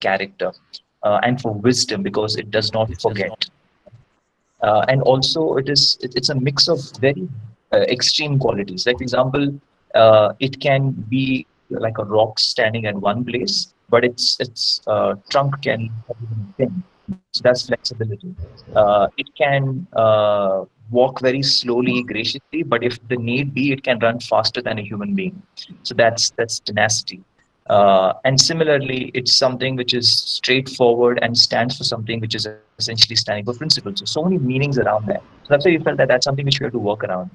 character and for wisdom, because it does not forget. And also it's a mix of very extreme qualities. Like for example, it can be like a rock standing at one place, but its trunk can be thin. So that's flexibility. It can walk very slowly, graciously, but if the need be, it can run faster than a human being. So that's tenacity. And similarly, it's something which is straightforward and stands for something which is essentially standing for principles. So, so many meanings around that. So that's why we felt that that's something which we have to work around.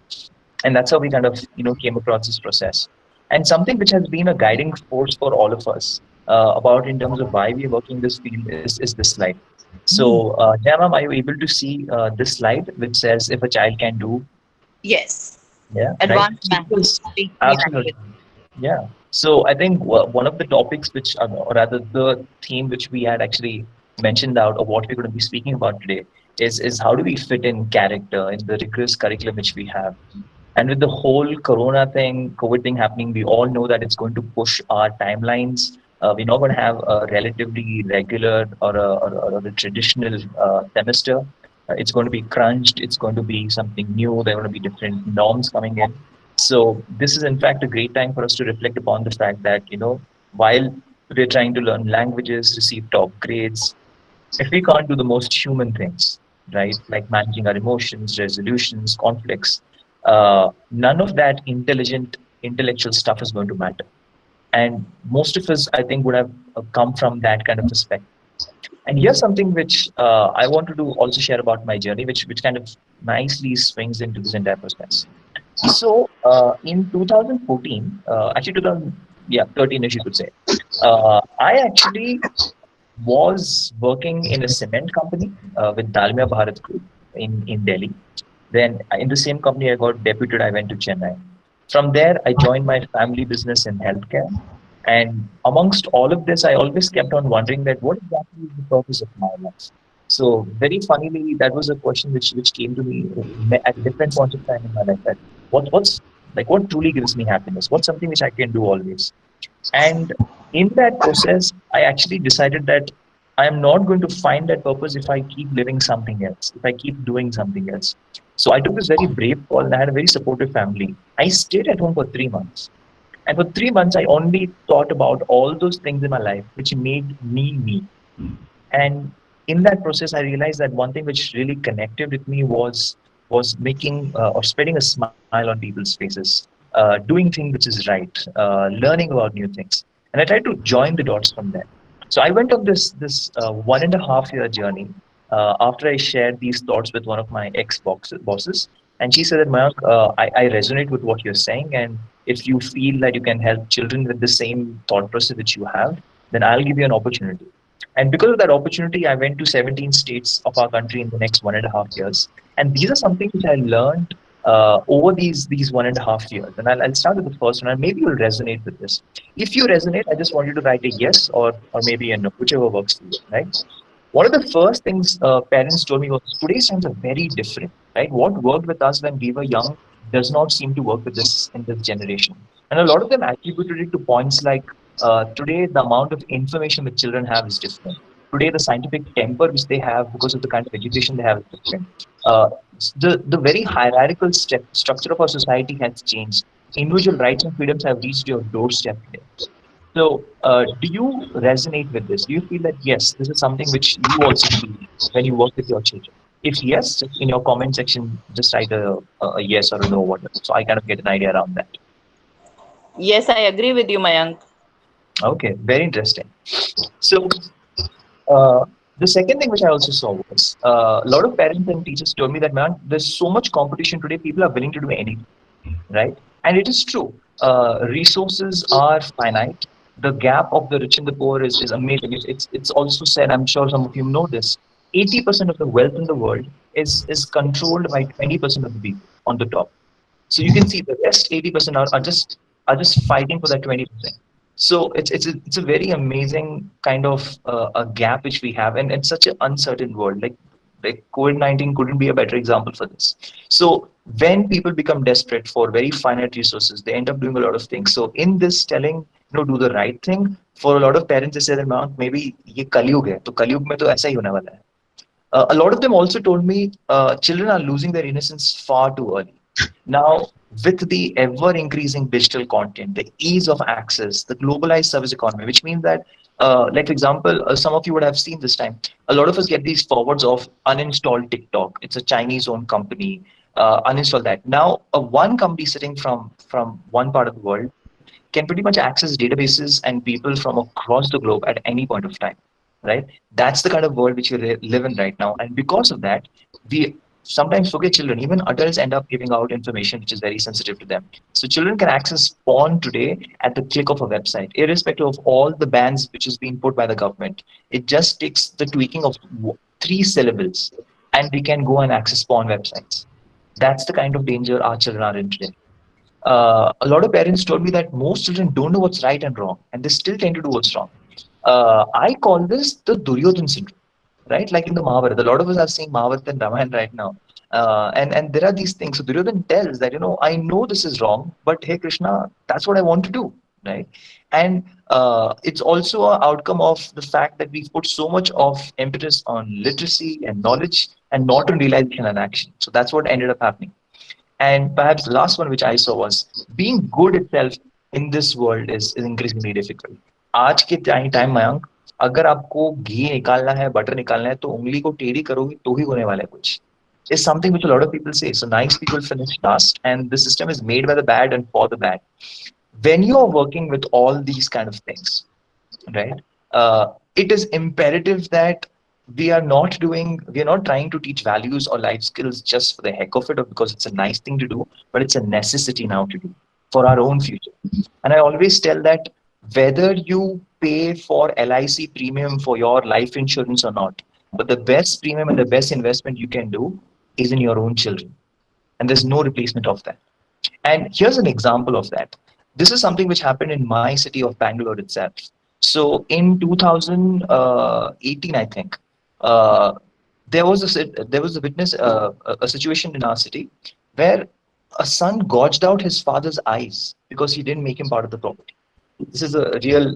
And that's how we kind of, came across this process. And something which has been a guiding force for all of us about in terms of why we are working this field is this slide. So, Jama, are you able to see this slide which says if a child can do? Yes. Yeah, right. Advanced So math because behind it. absolutely. Yeah. So I think one of the topics which, or rather the theme which we had actually mentioned out of what we're going to be speaking about today is how do we fit in character in the rigorous curriculum which we have. And with the whole Corona thing, COVID thing happening, we all know that it's going to push our timelines. We're not going to have a relatively regular or a traditional semester. It's going to be crunched. It's going to be something new. There are going to be different norms coming in. So this is in fact a great time for us to reflect upon the fact that, while we're trying to learn languages, receive top grades, if we can't do the most human things, right, like managing our emotions, resolutions, conflicts, none of that intellectual stuff is going to matter. And most of us, I think, would have come from that kind of perspective. And here's something which I want to do also share about my journey, which kind of nicely swings into this entire process. So in 2014, actually 2000, yeah, 13, if you could say, I actually was working in a cement company with Dalmia Bharat Group in Delhi. Then in the same company, I got deputed. I went to Chennai. From there, I joined my family business in healthcare. And amongst all of this, I always kept on wondering that what exactly is the purpose of my life? So very funnily, that was a question which came to me at different points of time in my life. That what truly gives me happiness? What's something which I can do always? And in that process, I actually decided that I am not going to find that purpose if I keep living something else, if I keep doing something else. So I took this very brave call and I had a very supportive family. I stayed at home for 3 months. And for 3 months, I only thought about all those things in my life which made me me. And in that process, I realized that one thing which really connected with me was making or spreading a smile on people's faces, doing things which is right, learning about new things, and I tried to join the dots from there. So I went on this 1.5 year journey after I shared these thoughts with one of my ex bosses, and she said that Mayank, I resonate with what you're saying, and if you feel that you can help children with the same thought process which you have, then I'll give you an opportunity. And because of that opportunity, I went to 17 states of our country in the next 1.5 years. And these are something which I learned over these 1.5 years. And I'll start with the first one, and maybe you'll resonate with this. If you resonate, I just want you to write a yes or maybe a no, whichever works for you, right? One of the first things parents told me was today's times are very different, right? What worked with us when we were young does not seem to work with this in this generation. And a lot of them attributed it to points like today the amount of information that children have is different. Today the scientific temper which they have because of the kind of education they have is different. Uh, the very hierarchical structure of our society has changed. Individual rights and freedoms have reached your doorstep today. So, do you resonate with this? Do you feel that yes, this is something which you also feel when you work with your children? If yes, in your comment section, just write a yes or a no, whatever. So I kind of get an idea around that. Yes, I agree with you, Mayank. Okay, very interesting. So, uh, the second thing which I also saw was a lot of parents and teachers told me that, man, there's so much competition today, people are willing to do anything, right? And it is true. Resources are finite. The gap of the rich and the poor is amazing. It's also said, I'm sure some of you know this, 80% of the wealth in the world is controlled by 20% of the people on the top. So you can see the rest 80% are just fighting for that 20%. So it's a very amazing kind of a gap which we have, and it's such an uncertain world. Like COVID-19 couldn't be a better example for this. So when people become desperate for very finite resources, they end up doing a lot of things. So in this telling, do the right thing. For a lot of parents, they say that maybe ये कलयुग है, तो कलयुग में तो ऐसा ही होने वाला है. A lot of them also told me children are losing their innocence far too early. Now, with the ever increasing digital content, the ease of access, the globalized service economy, which means that, like for example, some of you would have seen this time, a lot of us get these forwards of uninstalled TikTok. It's a Chinese-owned company. Uninstall that. Now, one company sitting from one part of the world can pretty much access databases and people from across the globe at any point of time, right? That's the kind of world which we live in right now. And because of that, we sometimes forget children. Even adults end up giving out information which is very sensitive to them. So children can access porn today at the click of a website, irrespective of all the bans which is being put by the government. It just takes the tweaking of three syllables, and we can go and access porn websites. That's the kind of danger our children are in today. A lot of parents told me that most children don't know what's right and wrong, and they still tend to do what's wrong. I call this the Duryodhan syndrome, right? Like in the Mahabharata, a lot of us are seeing Mahabharata and Ramayana right now, and there are these things. So Duryodhan tells that, I know this is wrong, but hey Krishna, that's what I want to do, right? And it's also an outcome of the fact that we've put so much of emphasis on literacy and knowledge, and not on realization and action. So that's what ended up happening. And perhaps the last one which I saw was being good itself in this world is increasingly difficult. आज के time Mayank, अगर आपको घी निकालना है, butter निकालना है, तो उंगली को टेढ़ी करोगे तो ही होने वाला है कुछ. Is something which a lot of people say. So nice people finish last, and the system is made by the bad and for the bad. When you are working with all these kind of things, right? It is imperative that we are not trying to teach values or life skills just for the heck of it, or because it's a nice thing to do, but it's a necessity now to do for our own future. And I always tell that whether you pay for LIC premium for your life insurance or not, but the best premium and the best investment you can do is in your own children. And there's no replacement of that. And here's an example of that. This is something which happened in my city of Bangalore itself. So in 2018, I think, uh, there was a witness a situation in our city where a son gouged out his father's eyes because he didn't make him part of the property. This is a real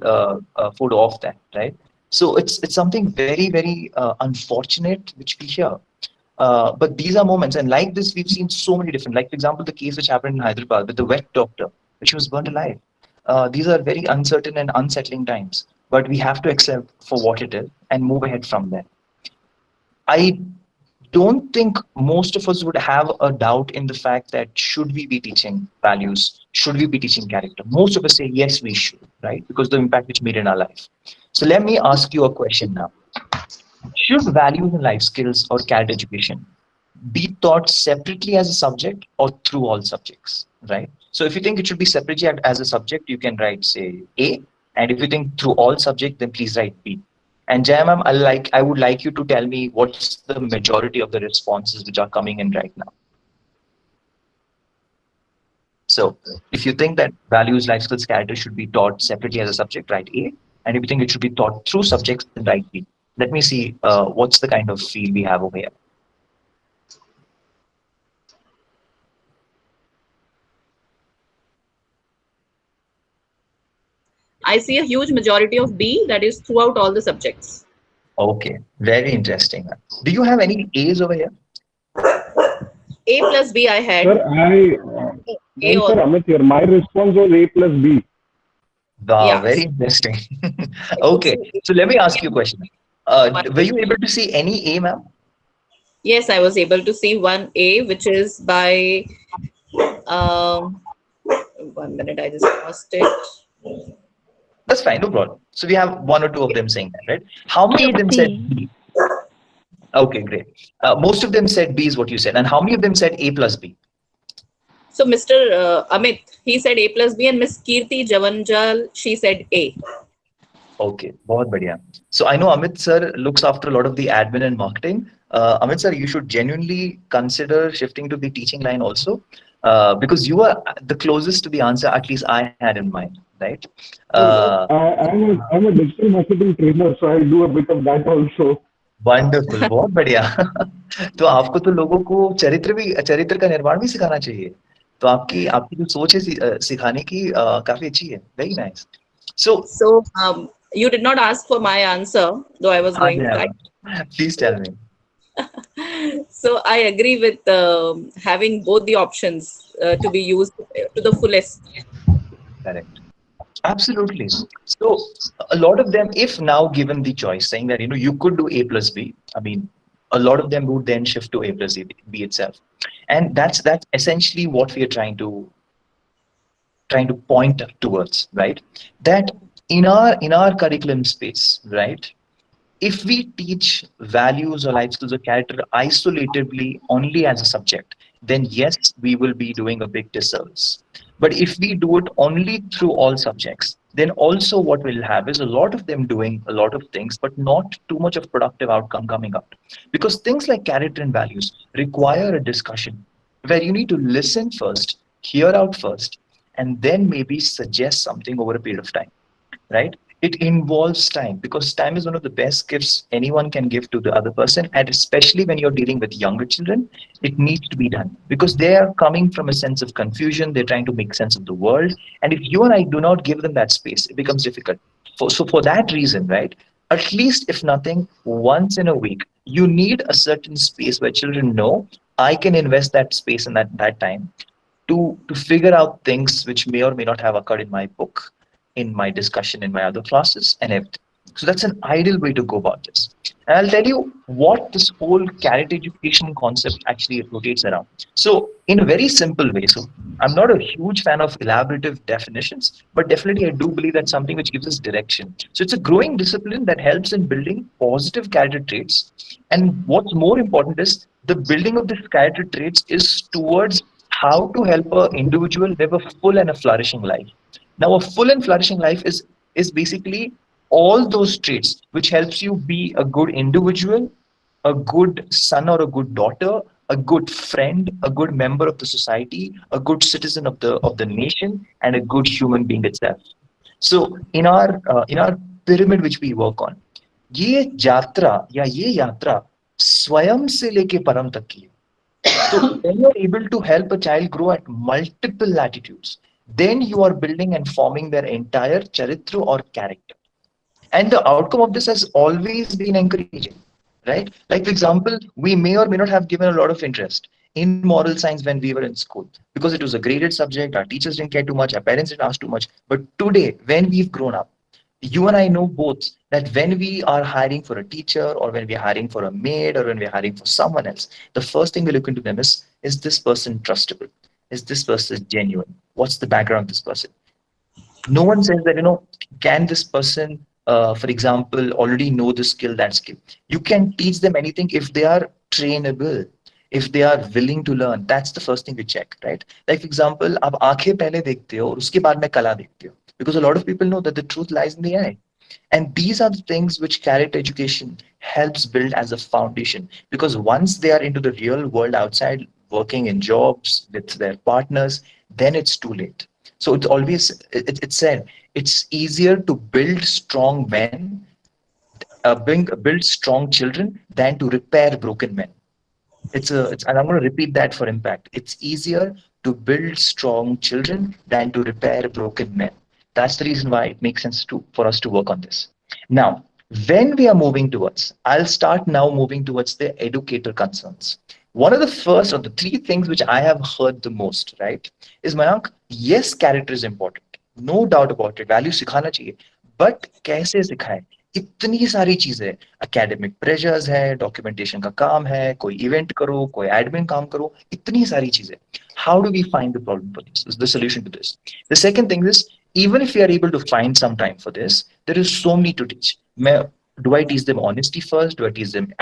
photo of that, right? So it's something very unfortunate which we hear. But these are moments, and like this, we've seen so many different. Like for example, the case which happened in Hyderabad with the vet doctor, which was burnt alive. These are very uncertain and unsettling times, but we have to accept for what it is and move ahead from there. I don't think most of us would have a doubt in the fact that should we be teaching values, should we be teaching character? Most of us say yes, we should, right? Because the impact which made in our life. So let me ask you a question now. Should values and life skills or character education be taught separately as a subject or through all subjects, right? So if you think it should be separately as a subject, you can write, say, A. And if you think through all subjects, then please write B. And Jaya ma'am, I would like you to tell me what's the majority of the responses which are coming in right now. So if you think that values, life skills, character should be taught separately as a subject, write A. And if you think it should be taught through subjects, then write B. Let me see what's the kind of feel we have over here. I see a huge majority of B, that is throughout all the subjects. Okay, very interesting. Do you have any A's over here? A plus B I had. Sir, Sir, Amit here. My response was A plus B. Wow, Yeah. very interesting. Okay, so let me ask you a question. Were you able to see any A, ma'am? Yes, I was able to see one A, which is by, 1 minute, I just lost it. That's fine, no problem. So we have one or two of them saying that, right? How many of them said B? Okay, great. Most of them said B is what you said. And how many of them said A plus B? So Mr. Amit, he said A plus B, and Miss Kirti Javanjal, she said A. Okay, बहुत बढ़िया. So I know Amit sir looks after a lot of the admin and marketing. Amit sir, you should genuinely consider shifting to the teaching line also, because you are the closest to the answer, at least I had in mind, right? I'm a digital marketing trainer, so I do a bit of that also. Wonderful, बहुत बढ़िया. तो आपको तो लोगों को चरित्र का निर्माण भी सिखाना चाहिए. तो आपकी जो सोच है सिखाने की काफी अच्छी है. Very nice. So, So you did not ask for my answer, though I was going. please tell me. So I agree with having both the options to be used to the fullest. Correct. Absolutely. So a lot of them, if now given the choice, saying that you could do A plus B, I mean, a lot of them would then shift to A plus B itself, and that's essentially what we are trying to point towards, right? That in our curriculum space, right? If we teach values or life skills or character isolatedly only as a subject, then yes, we will be doing a big disservice. But if we do it only through all subjects, then also what we'll have is a lot of them doing a lot of things, but not too much of productive outcome coming out. Because things like character and values require a discussion where you need to listen first, hear out first, and then maybe suggest something over a period of time, right? It involves time, because time is one of the best gifts anyone can give to the other person. And especially when you're dealing with younger children, it needs to be done because they are coming from a sense of confusion. They're trying to make sense of the world. And if you and I do not give them that space, it becomes difficult. So, for that reason, right, at least if nothing, once in a week, you need a certain space where children know I can invest that space and that time to figure out things which may or may not have occurred in my book, in my discussion, in my other classes, and everything. So that's an ideal way to go about this. And I'll tell you what this whole character education concept actually rotates around. So, in a very simple way, so I'm not a huge fan of elaborative definitions, but definitely I do believe that's something which gives us direction. So, it's a growing discipline that helps in building positive character traits. And what's more important is the building of these character traits is towards how to help an individual live a full and a flourishing life. Now, a full and flourishing life is basically all those traits which helps you be a good individual, a good son or a good daughter, a good friend, a good member of the society, a good citizen of the nation, and a good human being itself. So, in our pyramid which we work on, ये यात्रा या ये यात्रा स्वयं से लेके परम तक की है. So when you're able to help a child grow at multiple latitudes, then you are building and forming their entire charitra or character. And the outcome of this has always been encouraging, right? Like, for example, we may or may not have given a lot of interest in moral science when we were in school because it was a graded subject. Our teachers didn't care too much, our parents didn't ask too much. But today, when we've grown up, you and I know both that when we are hiring for a teacher or when we're hiring for a maid or when we're hiring for someone else, the first thing we look into them is this person trustable? Is this person genuine? What's the background of this person? No one says that, can this person, for example, already know this skill, that skill? You can teach them anything if they are trainable, if they are willing to learn. That's the first thing we check, right? Like, for example, आप आंखें पहले देखते हो और उसके बाद में कला देखते हो, because a lot of people know that the truth lies in the eye. And these are the things which character education helps build as a foundation. Because once they are into the real world outside, working in jobs with their partners, then it's too late. So it's always, it's said, it's easier to build strong men, build strong children than to repair broken men. And I'm going to repeat that for impact. It's easier to build strong children than to repair broken men. That's the reason why it makes sense for us to work on this. Now, when we are moving towards, I'll start now moving towards the educator concerns. One of the first of the three things which I have heard the most, right, is Mayank, yes, character is important. No doubt about it. Value सिखाना चाहिए. But कैसे सिखाएं? इतनी सारी चीजें, academic pressures है, documentation का काम है, कोई इवेंट करो, कोई एडमिन काम करो, इतनी सारी चीजें. How do we find the problem for this? The solution to this. The second thing is, even if we are able to find some time for this, there is so many to teach. Do I teach them honesty first? Do I teach them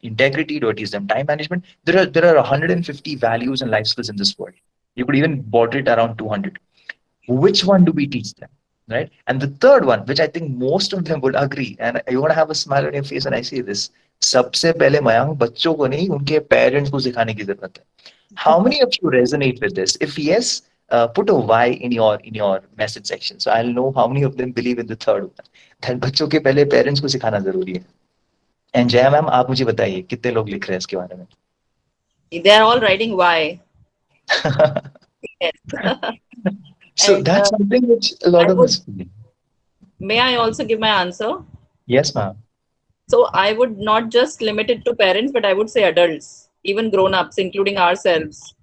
integrity? Do I teach them time management? There are 150 values and life skills in this world. You could even border it around 200. Which one do we teach them, right? And the third one, which I think most of them would agree, and you want to have a smile on your face when I say this, सबसे पहले मयंक बच्चों को नहीं उनके parents को सिखाने की जरूरत है. How many of you resonate with this? If yes, put a Y in your message section, so I'll know how many of them believe in the third one, that बच्चों के पहले पेरेंट्स को सिखाना जरूरी है. And जया मैम, आप मुझे बताइए कितने लोग लिख रहे हैं इसके बारे में? They are all writing why. Yes. So And that's something which a I lot of would us feel. May I also give my answer? Yes, ma'am. So I would not just limit it to parents, but I would say adults, even grown-ups, including ourselves.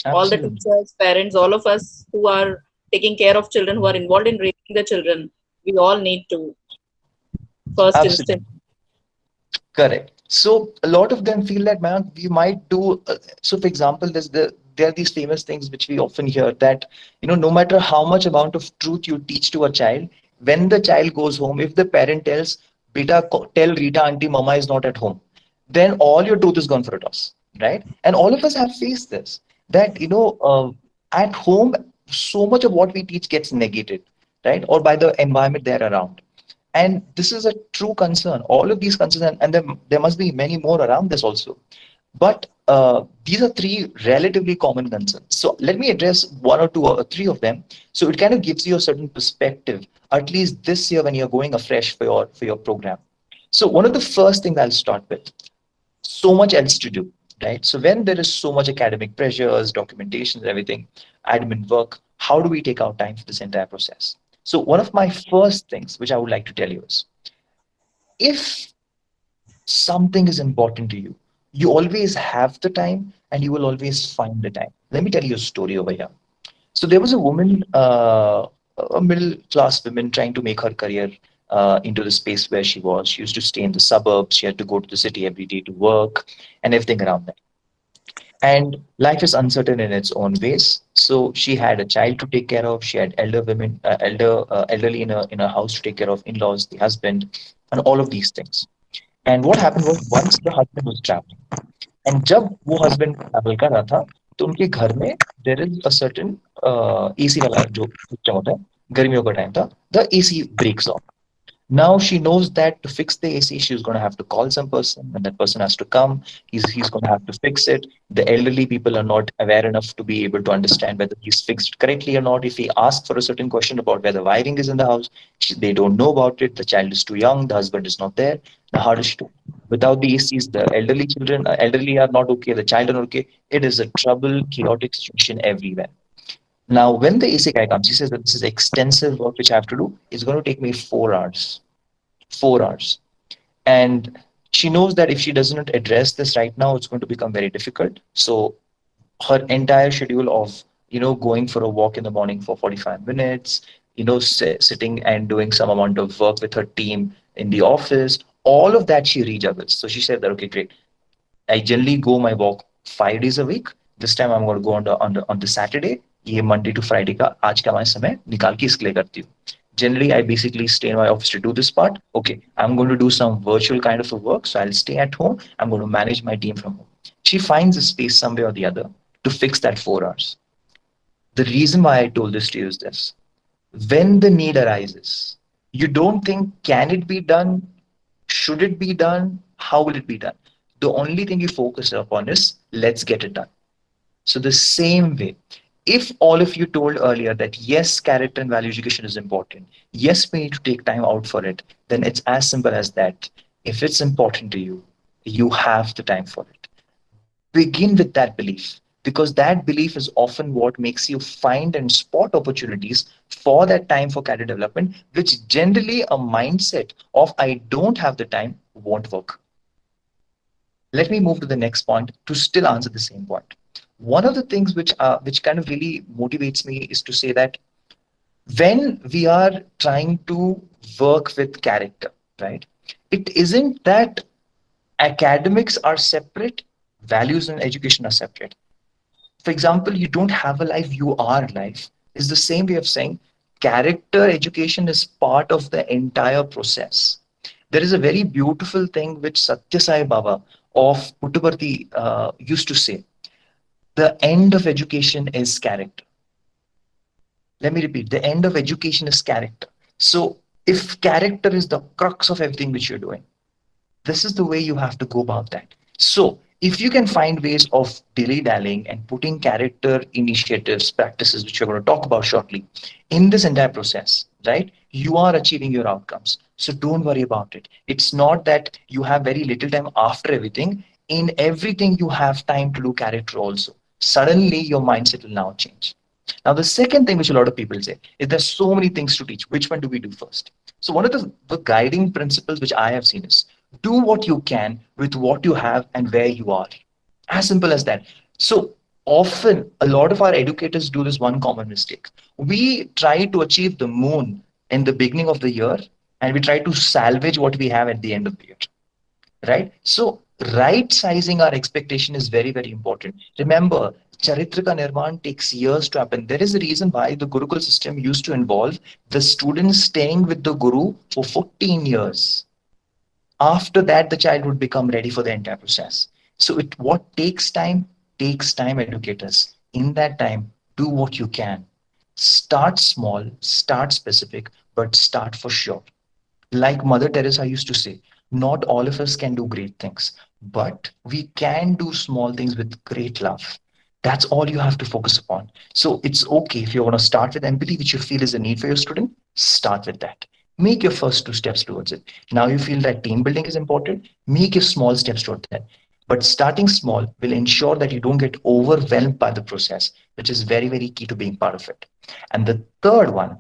All the Absolutely. teachers, parents, all of us who are taking care of children, who are involved in raising the children, we all need to first instinct. Absolutely. Correct. So a lot of them feel that, man, we might do. So, for example, there are these famous things which we often hear that, no matter how much amount of truth you teach to a child, when the child goes home, if the parent tells, "Beta, tell Rita, auntie, mama is not at home," then all your truth is gone for a toss, right? And all of us have faced this. That at home, so much of what we teach gets negated, right, or by the environment they're around. And this is a true concern. All of these concerns, and there must be many more around this also. But these are three relatively common concerns. So let me address one or two or three of them. So it kind of gives you a certain perspective, at least this year when you're going afresh for your program. So one of the first things I'll start with, so much else to do, right? So when there is so much academic pressures, documentations, everything, admin work, how do we take our time for this entire process? So one of my first things which I would like to tell you is, if something is important to you, you always have the time and you will always find the time. Let me tell you a story over here. So there was a woman, a middle class woman trying to make her career into the space where she was. She used to stay in the suburbs. She had to go to the city every day to work and everything around that. And life is uncertain in its own ways. So she had a child to take care of. She had elder women, elderly in a house to take care of, in-laws, the husband, and all of these things. And what happened was, once the husband was traveling, and जब वो husband travel कर रहा था, तो उनके घर में there is a certain AC वाला जो सिस्टम होता है, गर्मियों का टाइम था, the AC breaks off. Now she knows that to fix the AC, she's going to have to call some person, and that person has to come. He's going to have to fix it. The elderly people are not aware enough to be able to understand whether he's fixed it correctly or not. If he asks for a certain question about where the wiring is in the house, they don't know about it. The child is too young. The husband is not there. Now, how does she do? Without the ACs, the elderly are not okay. The child are not okay. It is a trouble, chaotic situation everywhere. Now, when the AC guy comes, he says that this is extensive work which I have to do. It's going to take me 4 hours. 4 hours. And she knows that if she doesn't address this right now, it's going to become very difficult. So her entire schedule of, going for a walk in the morning for 45 minutes, sitting and doing some amount of work with her team in the office, all of that she rejuggles. So she said that, okay, great. I generally go my walk 5 days a week. This time I'm going to go on the Saturday. ये Monday to Friday का आज का मैं समय निकाल के इसके लिए करती हूँ. Generally, I basically stay in my office to do this part. Okay, I'm going to do some virtual kind of a work, so I'll stay at home. I'm going to manage my team from home. She finds a space somewhere or the other to fix that 4 hours. The reason why I told this to you is this: when the need arises, you don't think, can it be done? Should it be done? How will it be done? The only thing you focus upon is, let's get it done. So the same way, if all of you told earlier that yes, character and value education is important, yes, we need to take time out for it, then it's as simple as that. If it's important to you, you have the time for it. Begin with that belief, because that belief is often what makes you find and spot opportunities for that time for career development, which generally a mindset of I don't have the time won't work. Let me move to the next point to still answer the same point. One of the things which kind of really motivates me is to say that when we are trying to work with character, right? It isn't that academics are separate, values and education are separate. For example, you don't have a life, you are life. Is the same way of saying character education is part of the entire process. There is a very beautiful thing which Satya Sai Baba of Puttaparthi used to say. The end of education is character. Let me repeat, the end of education is character. So if character is the crux of everything which you're doing, this is the way you have to go about that. So if you can find ways of dilly-dallying and putting character initiatives, practices, which we're going to talk about shortly, in this entire process, right, you are achieving your outcomes. So don't worry about it. It's not that you have very little time after everything. In everything, you have time to do character also. Suddenly, your mindset will now change. Now, the second thing which a lot of people say is there's so many things to teach. Which one do we do first? So one of the guiding principles which I have seen is do what you can with what you have and where you are. As simple as that. So often, a lot of our educators do this one common mistake. We try to achieve the moon in the beginning of the year, and we try to salvage what we have at the end of the year, right? So right sizing our expectation is very, very important. Remember, Charitrika Nirman takes years to happen. There is a reason why the Gurukul system used to involve the students staying with the Guru for 14 years. After that, the child would become ready for the entire process. So it what takes time, educators. In that time, do what you can. Start small, start specific, but start for sure. Like Mother Teresa used to say, not all of us can do great things, but we can do small things with great love. That's all you have to focus upon. So it's okay if you want to start with empathy, which you feel is a need for your student, start with that. Make your first two steps towards it. Now you feel that team building is important, make your small steps toward that. But starting small will ensure that you don't get overwhelmed by the process, which is very, very key to being part of it. And the third one,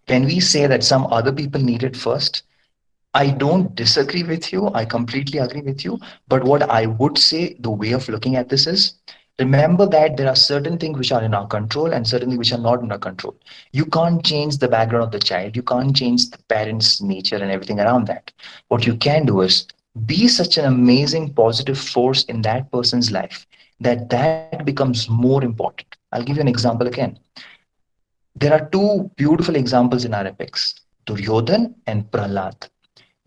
can we say that some other people need it first? I don't disagree with you. I completely agree with you. But what I would say, the way of looking at this is remember that there are certain things which are in our control and certain things which are not in our control. You can't change the background of the child. You can't change the parents' nature and everything around that. What you can do is be such an amazing positive force in that person's life that becomes more important. I'll give you an example again. There are two beautiful examples in our epics, Duryodhan and Prahlad.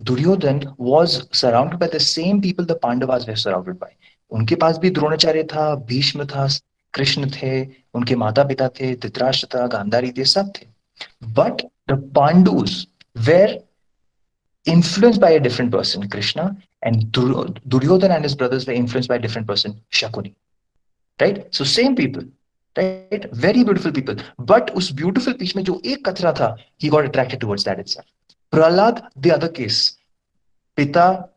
Duryodhan was surrounded by the same people the Pandavas were surrounded by. उनके पास भी द्रोणाचार्य था, भीष्म था, कृष्ण थे, उनके माता पिता थे, धृतराष्ट्र था, गांधारी थे, सब थे. But the Pandus were influenced by a different person, Krishna, and Duryodhan and his brothers were influenced by a different person, Shakuni. Right? So same people, right? Very beautiful people. But उस beautiful peace में जो एक कतरा था, he got attracted towards that itself. Prahlad, the other case, Pita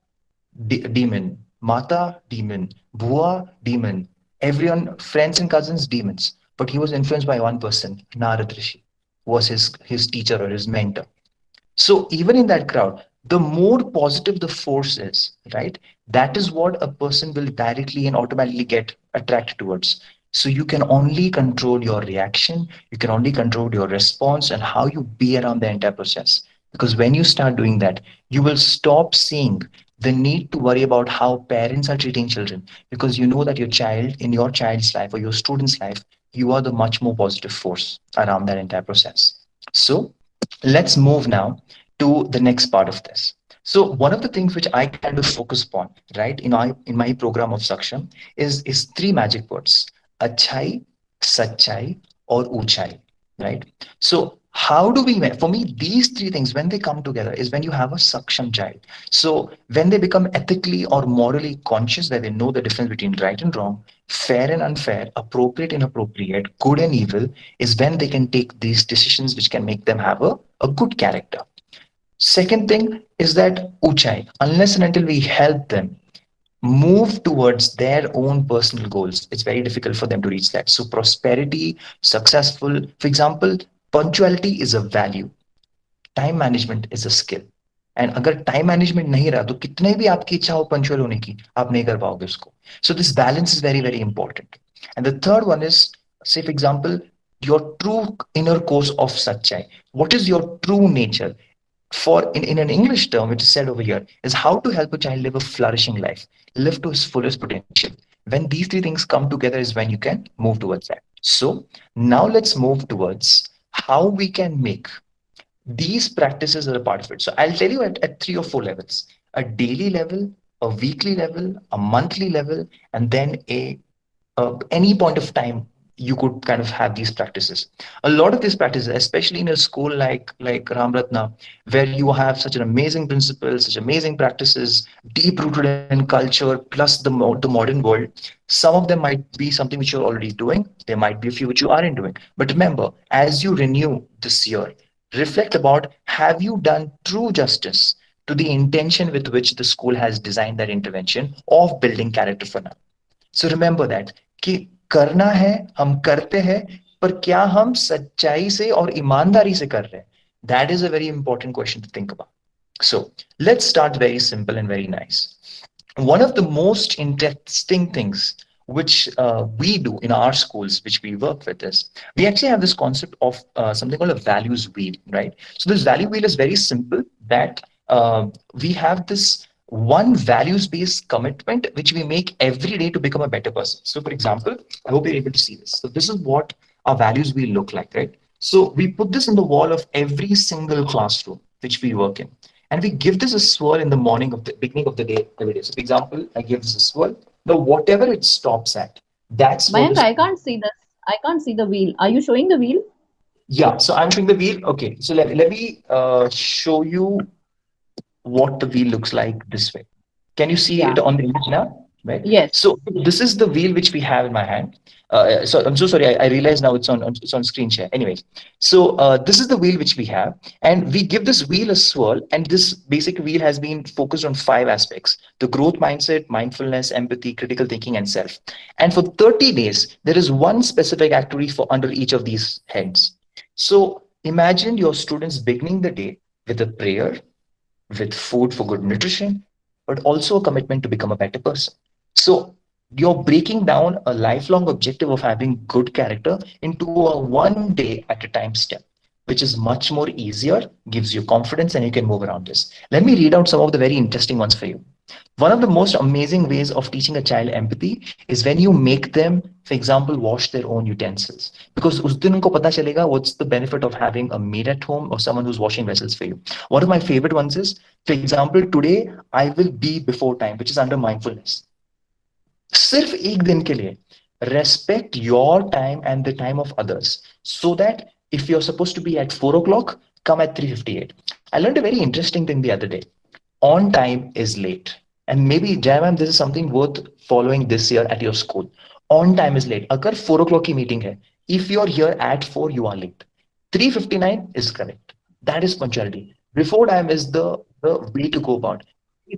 demon, Mata demon, Bua demon, everyone, friends and cousins demons. But he was influenced by one person, Narad Rishi, who was his teacher or his mentor. So even in that crowd, the more positive the force is, right? That is what a person will directly and automatically get attracted towards. So you can only control your reaction, you can only control your response and how you be around the entire process. Because when you start doing that, you will stop seeing the need to worry about how parents are treating children because you know that your child, in your child's life or your student's life, you are the much more positive force around that entire process. So let's move now to the next part of this. So one of the things which I kind of focus upon, right, in my program of Saksham is three magic words: achai, sachai, or uchai, right? So how do we, for me, these three things, when they come together, is when you have a Saksham child. So when they become ethically or morally conscious, where they know the difference between right and wrong, fair and unfair, appropriate and inappropriate, good and evil, is when they can take these decisions which can make them have a good character. Second thing is that Uchai, unless and until we help them move towards their own personal goals, it's very difficult for them to reach that. So prosperity, successful, for example, punctuality is a value, time management is a skill. And अगर time management नहीं रहा तो कितने भी आपकी इच्छा हो punctual होने की आप नहीं कर पाओगे उसको. So this balance is very very important. And the third one is, say for example, your true inner course of sachai. What is your true nature? In an English term, which is said over here, is how to help a child live a flourishing life, live to his fullest potential. When these three things come together is when you can move towards that. So now let's move towards how we can make these practices are a part of it. So I'll tell you at three or four levels: a daily level, a weekly level, a monthly level, and then any point of time you could kind of have these practices. A lot of these practices, especially in a school like Ram Ratna, where you have such an amazing principles, such amazing practices, deep rooted in culture, plus the modern world, some of them might be something which you're already doing. There might be a few which you aren't doing. But remember, as you renew this year, reflect about, have you done true justice to the intention with which the school has designed that intervention of building character for now. So remember that कि करना है, हम करते हैं, पर क्या हम सच्चाई से और ईमानदारी से कर रहे हैं? That is a very important question to think about. So let's start very simple and very nice. One of the most interesting things which we do in our schools, which we work with, is we actually have this concept of something called a values wheel, right? So this value wheel is very simple, that we have this one values based commitment which we make every day to become a better person. So for example, I hope you're able to see this. So this is what our values wheel look like, right? So we put this in the wall of every single classroom which we work in, and we give this a swirl in the morning of the beginning of the day every day. So, for example, I give this a swirl. Now, whatever it stops at, that's what Mayank, is. I can't see this. I can't see the wheel. Are you showing the wheel? Yeah. So I'm showing the wheel. Okay. So let me show you what the wheel looks like this way. Can you see Yeah. it on the image now? Right. Yes. So this is the wheel which we have in my hand. So I'm so sorry. I realize now it's on screen share. Anyways, so this is the wheel which we have, and we give this wheel a swirl. And this basic wheel has been focused on five aspects: the growth mindset, mindfulness, empathy, critical thinking, and self. And for 30 days, there is one specific activity for under each of these heads. So imagine your students beginning the day with a prayer, with food for good nutrition, but also a commitment to become a better person. So you're breaking down a lifelong objective of having good character into a one day at a time step, which is much more easier, gives you confidence, and you can move around this. Let me read out some of the very interesting ones for you. One of the most amazing ways of teaching a child empathy is when you make them, for example, wash their own utensils. Because उस दिन उनको पता चलेगा what's the benefit of having a maid at home or someone who's washing vessels for you. One of my favorite ones is, for example, today I will be before time, which is under mindfulness. सिर्फ एक दिन के लिए respect your time and the time of others, so that if you're supposed to be at 4 o'clock, come at 3:58. I learned a very interesting thing the other day. On time is late. And maybe, Jai ma'am, this is something worth following this year at your school. On time is late. अगर 4 o'clock की meeting है, if you're here at 4, you are late. 3:59 is correct. That is punctuality. Before time is the way to go about.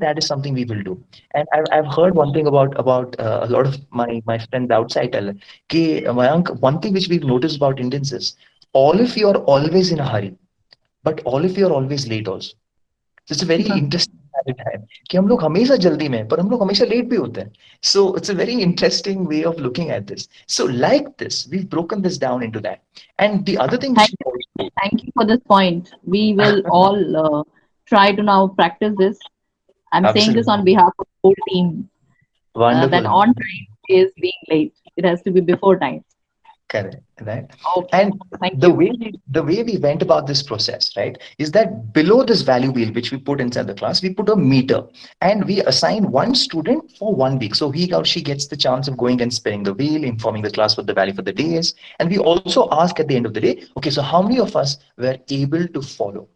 That is something we will do. And I've heard one thing about a lot of my friends outside tell कि Mayank, one thing which we've noticed about Indians is all of you are always in a hurry, but all of you are always late also. So it's a very interesting habit है कि हम लोग हमेशा जल्दी में हैं, पर हम लोग हमेशा लेट भी होते हैं. So it's a very interesting way of looking at this. So like this, we've broken this down into that. And the other thing which Thank you. Thank you for this point. We will all try to now practice this. I'm saying this on absolutely behalf of the whole team, that wonderful. on time is being late. It has to be before time. Correct, right? Okay. And Thank the you. way we went about this process, right, is that below this value wheel which we put inside the class, we put a meter, and we assign one student for 1 week. So he or she gets the chance of going and spinning the wheel, informing the class what the value for the day is. And we also ask at the end of the day, okay, so how many of us were able to follow,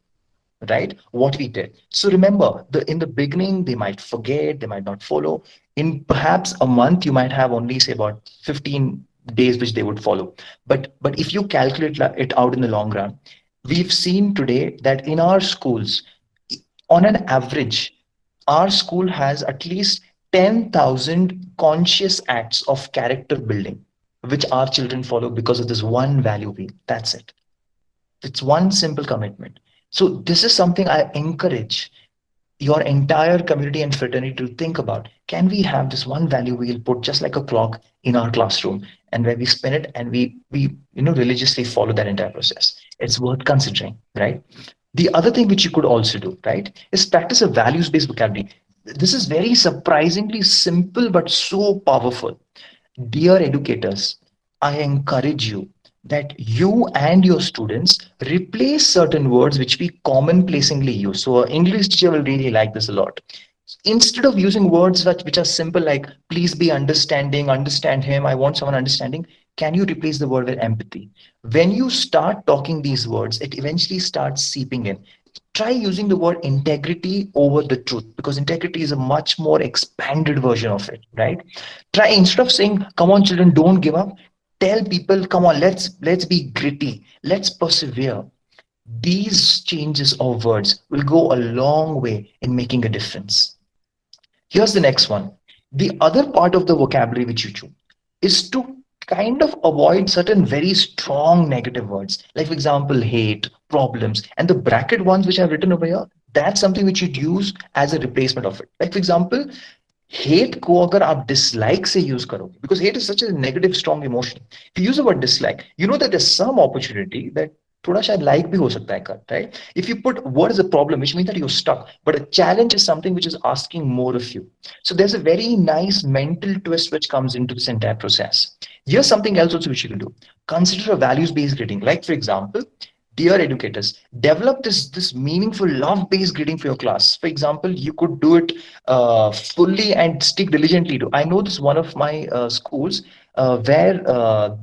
right, what we did? So remember, in the beginning they might forget, they might not follow. In perhaps a month you might have only say about 15 days which they would follow. But if you calculate it out in the long run, we've seen today that in our schools, on an average, our school has at least 10,000 conscious acts of character building which our children follow because of this one value wheel. That's it. It's one simple commitment. So this is something I encourage your entire community and fraternity to think about. Can we have this one value wheel put just like a clock in our classroom, and where we spin it and we religiously follow that entire process? It's worth considering, right? The other thing which you could also do, right, is practice a values based vocabulary. This is very surprisingly simple but so powerful. Dear educators, I encourage you that you and your students replace certain words which we commonplacingly use. So, an English teacher will really like this a lot. Instead of using words which are simple like please be understanding, understand him, I want someone understanding, can you replace the word with empathy? When you start talking these words, it eventually starts seeping in. Try using the word integrity over the truth, because integrity is a much more expanded version of it, right? Try, instead of saying come on children, don't give up, tell people come on, let's be gritty, let's persevere. These changes of words will go a long way in making a difference. Here's the next one. The other part of the vocabulary which you choose is to kind of avoid certain very strong negative words, like for example, hate, problems, and the bracket ones which I've written over here. That's something which you'd use as a replacement of it. Like for example, hate को अगर आप dislike से use करोगे, because hate is such a negative strong emotion. If you use the word dislike, you know that there's some opportunity that थोड़ा शायद like भी हो सकता है कर, right? If you put what is a problem, which means that you're stuck, but a challenge is something which is asking more of you. So there's a very nice mental twist which comes into this entire process. Here's something else also which you can do. Consider a values-based grading. Like for example, dear educators, develop this meaningful love-based grading for your class. For example, you could do it fully and stick diligently to. I know this one of my schools where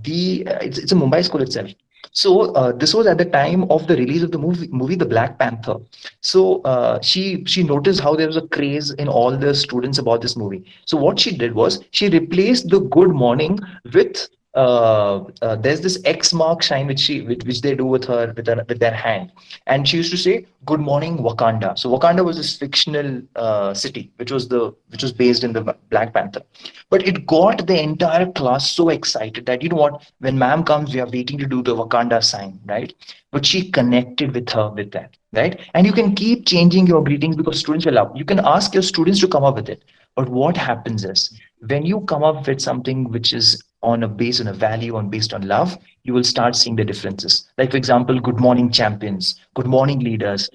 the it's a Mumbai school itself. So this was at the time of the release of the movie The Black Panther. So she noticed how there was a craze in all the students about this movie. So what she did was she replaced the good morning with there's this X mark sign which they do with her with their hand, and she used to say "Good morning, Wakanda." So Wakanda was this fictional city which was based in the Black Panther, but it got the entire class so excited that, you know what, when ma'am comes, we are waiting to do the Wakanda sign, right? But she connected with her with that, right? And you can keep changing your greetings because students will love. You can ask your students to come up with it. But what happens is when you come up with something which is on a based on a value and based on love, you will start seeing the differences. Like for example, good morning champions, good morning leaders.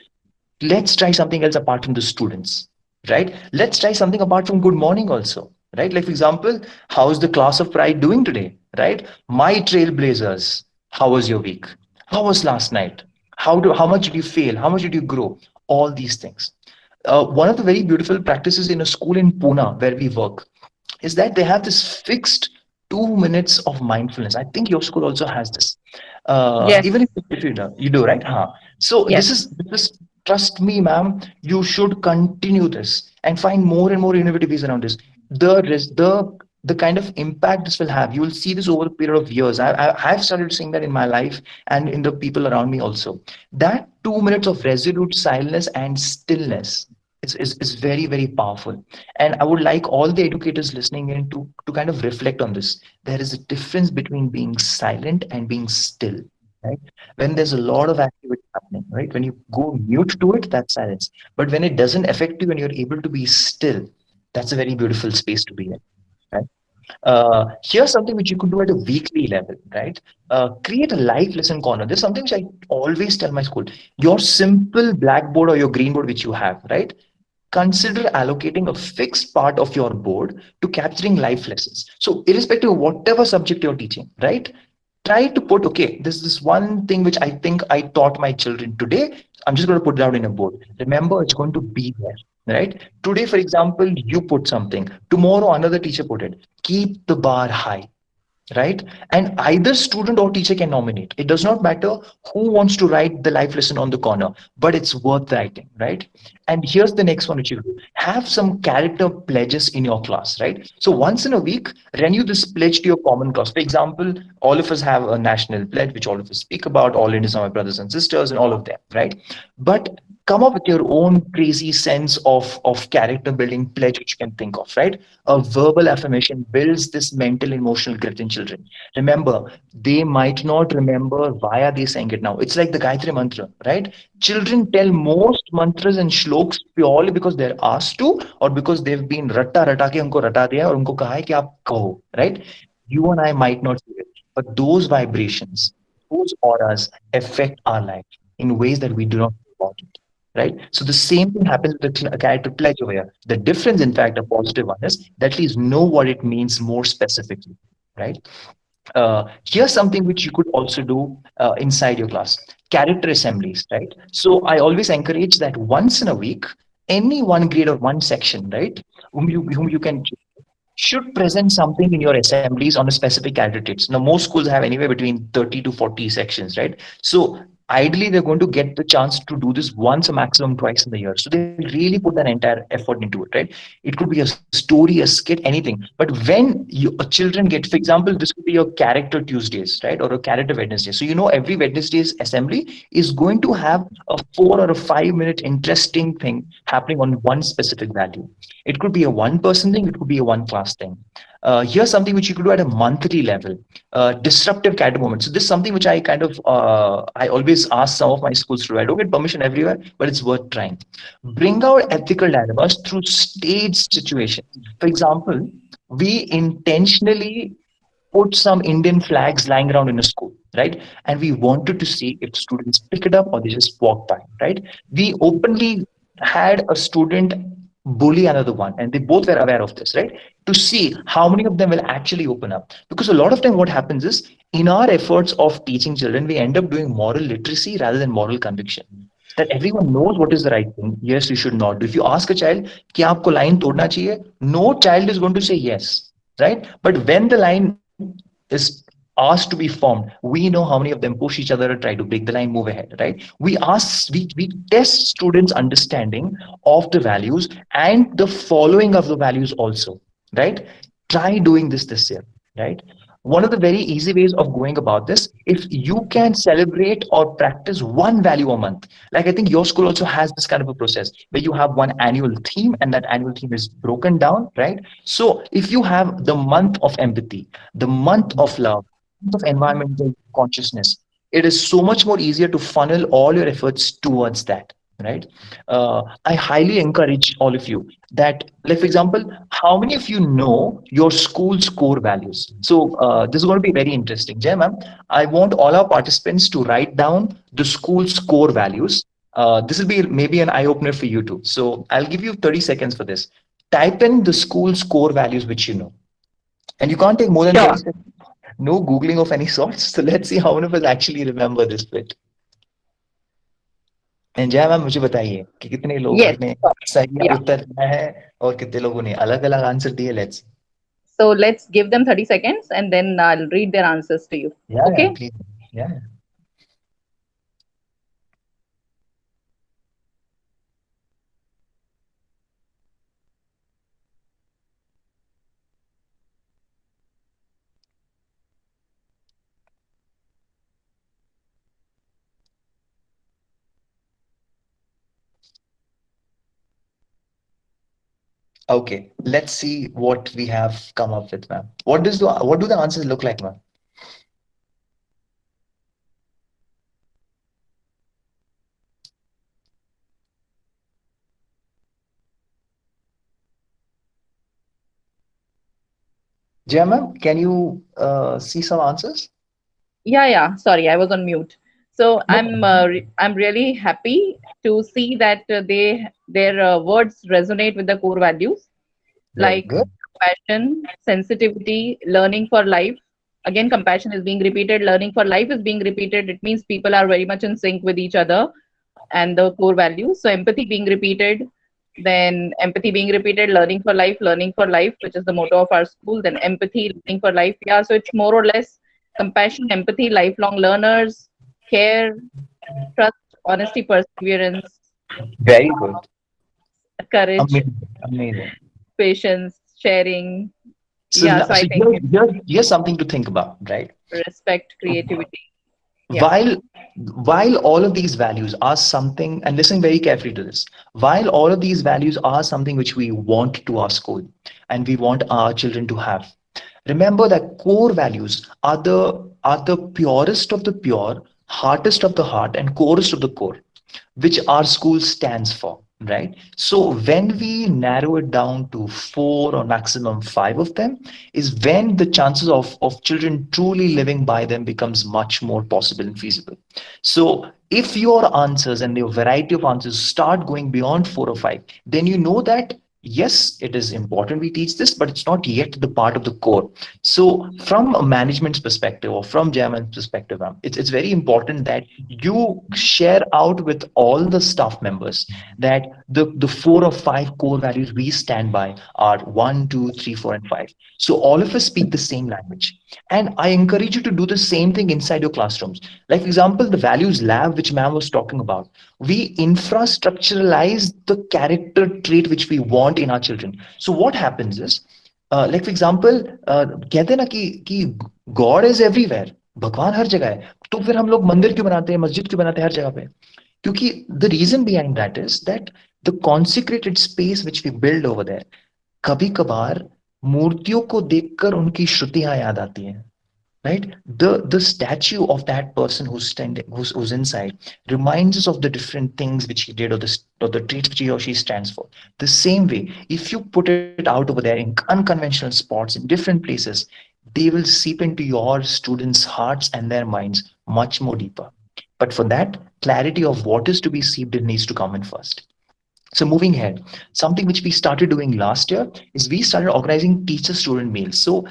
Let's try something else apart from the students, right? Let's try something apart from good morning also, right? Like for example, how's the class of pride doing today, right? My trailblazers, how was your week? How was last night? How much did you fail? How much did you grow? All these things. One of the very beautiful practices in a school in Pune where we work is that they have this fixed 2 minutes of mindfulness. I think your school also has this. Yes, Even if you do, you do, right? Huh. So yes. this is, trust me, ma'am, you should continue this and find more and more innovative ways around this. The kind of impact this will have, you will see this over a period of years. I've started seeing that in my life and in the people around me also. That 2 minutes of resolute silence and stillness is very, very powerful. And I would like all the educators listening in to kind of reflect on this. There is a difference between being silent and being still, right? When there's a lot of activity happening, right? When you go mute to it, that's silence. But when it doesn't affect you and you're able to be still, that's a very beautiful space to be in, right? Here's something which you could do at a weekly level, right? Create a life lesson corner. There's something which I always tell my school. Your simple blackboard or your green board which you have, right? Consider allocating a fixed part of your board to capturing life lessons. So, irrespective of whatever subject you're teaching, right? Try to put, okay, this is this one thing which I think I taught my children today. I'm just going to put it out in a board. Remember, it's going to be there, right? Today, for example, you put something. Tomorrow, another teacher put it. Keep the bar high, right? And either student or teacher can nominate. It does not matter who wants to write the life lesson on the corner, but it's worth writing, right? And here's the next one which you do. Have some character pledges in your class, right? So once in a week, renew this pledge to your common cause. For example, all of us have a national pledge, which all of us speak about. All Indians are my brothers and sisters and all of them, right? But come up with your own crazy sense of character building pledge which you can think of, right? A verbal affirmation builds this mental emotional grit in children. Remember, they might not remember why are they saying it now. It's like the Gayatri mantra, right? Children tell most mantras and shloks purely because they're asked to, or because they've been ratta rata ke unko rata diya और उनको कहा है कि आप कहो, right? You and I might not see it, but those vibrations, those auras affect our life in ways that we do not know about it, right? So the same thing happens with the character pledge over here. The difference, in fact, a positive one is that at least know what it means more specifically, right? Here's something which you could also do inside your class: character assemblies, right? So I always encourage that once in a week, any one grade or one section, right, whom you can should present something in your assemblies on a specific character traits. Now, most schools have anywhere between 30 to 40 sections, right? So ideally, they're going to get the chance to do this once or maximum twice in the year. So they really put that entire effort into it, right? It could be a story, a skit, anything. But when children get, for example, this could be your character Tuesdays, right? Or a character Wednesday. So, every Wednesday's assembly is going to have a 4 or a 5 minute interesting thing happening on one specific value. It could be a one person thing, it could be a one class thing. Here's something which you could do at a monthly level. Disruptive character moments. So this is something which I kind of I always ask some of my schools to do. I don't get permission everywhere, but it's worth trying. Bring out ethical dilemmas through staged situations. For example, we intentionally put some Indian flags lying around in a school, right? And we wanted to see if students pick it up or they just walk by, right? We openly had a student bully another one, and they both were aware of this, right? To see how many of them will actually open up. Because a lot of time, what happens is in our efforts of teaching children, we end up doing moral literacy rather than moral conviction. That everyone knows what is the right thing. Yes, you should not do. If you ask a child, कि आपको line तोड़ना चाहिए, no child is going to say yes, right? But when the line is asked to be formed, we know how many of them push each other and try to break the line, move ahead, right? We test students' understanding of the values and the following of the values also, right? Try doing this year, right? One of the very easy ways of going about this, if you can celebrate or practice one value a month, like I think your school also has this kind of a process where you have one annual theme and that annual theme is broken down, right? So if you have the month of empathy, the month of love, of environmental consciousness, it is so much more easier to funnel all your efforts towards that, right? I highly encourage all of you that, like for example, how many of you know your school's core values? So this is going to be very interesting. Jay, ma'am, I want all our participants to write down the school's core values. This will be maybe an eye opener for you too. So I'll give you 30 seconds for this. Type in the school's core values which you know, and you can't take more than 30 Sure. seconds. No googling of any sorts. So let's see how many of us actually remember this bit. And जय ma'am मुझे बताइए कि कितने लोगों Yes. ने Sure. सही Yeah. उत्तर दिया है और कितने लोगों ने अलग अलग आंसर दिए. Let's. So let's give them 30 seconds and then I'll read their answers to you. Yeah, Okay. please. Yeah. Okay, let's see what we have come up with, ma'am. What do the answers look like, ma'am? Jaya, ma'am, can you see some answers? Yeah. Sorry, I was on mute. So No problem. I'm really happy to see that their words resonate with the core values Very like good. compassion, sensitivity, learning for life. Again, compassion is being repeated, learning for life is being repeated. It means people are very much in sync with each other and the core values. So empathy being repeated, then empathy being repeated, learning for life, which is the motto of our school, then empathy, learning for life. Yeah, so it's more or less compassion, empathy, lifelong learners, care, trust, honesty, perseverance, Very good. courage, Amazing. Amazing. patience, sharing. So, Yeah, so I so think here's something to think about, right? respect, creativity. Yeah. While all of these values are something, and listen very carefully to this, while all of these values are something which we want to our school and we want our children to have, remember that core values are the purest of the pure, heartest of the heart, and corest of the core, which our school stands for, right? So when we narrow it down to four or maximum five of them, is when the chances of children truly living by them becomes much more possible and feasible. So if your answers and your variety of answers start going beyond four or five, then you know that yes, it is important we teach this, but it's not yet the part of the core. So from a management's perspective or from German's perspective, it's very important that you share out with all the staff members that the four or five core values we stand by are one, two, three, four, and five. So all of us speak the same language. And I encourage you to do the same thing inside your classrooms. Like, for example, the values lab, which ma'am was talking about, we infrastructuralize the character trait which we want in our children. So what happens is, like for example, कहते हैं ना कि God is everywhere, भगवान हर जगह है. तो फिर हम लोग मंदिर क्यों बनाते हैं, मस्जिद क्यों बनाते हैं हर जगह पे? क्योंकि the reason behind that is that the consecrated space which we build over there, कभी कभार मूर्तियों को देखकर उनकी श्रुतियां याद आती हैं, right? The statue of that person who's standing, who's inside, reminds us of the different things which he did, or the traits which he or she stands for. The same way, if you put it out over there in unconventional spots in different places, they will seep into your students' hearts and their minds much more deeper. But for that, clarity of what is to be seeped in needs to come in first. So moving ahead, something which we started doing last year is we started organizing teacher-student meals. So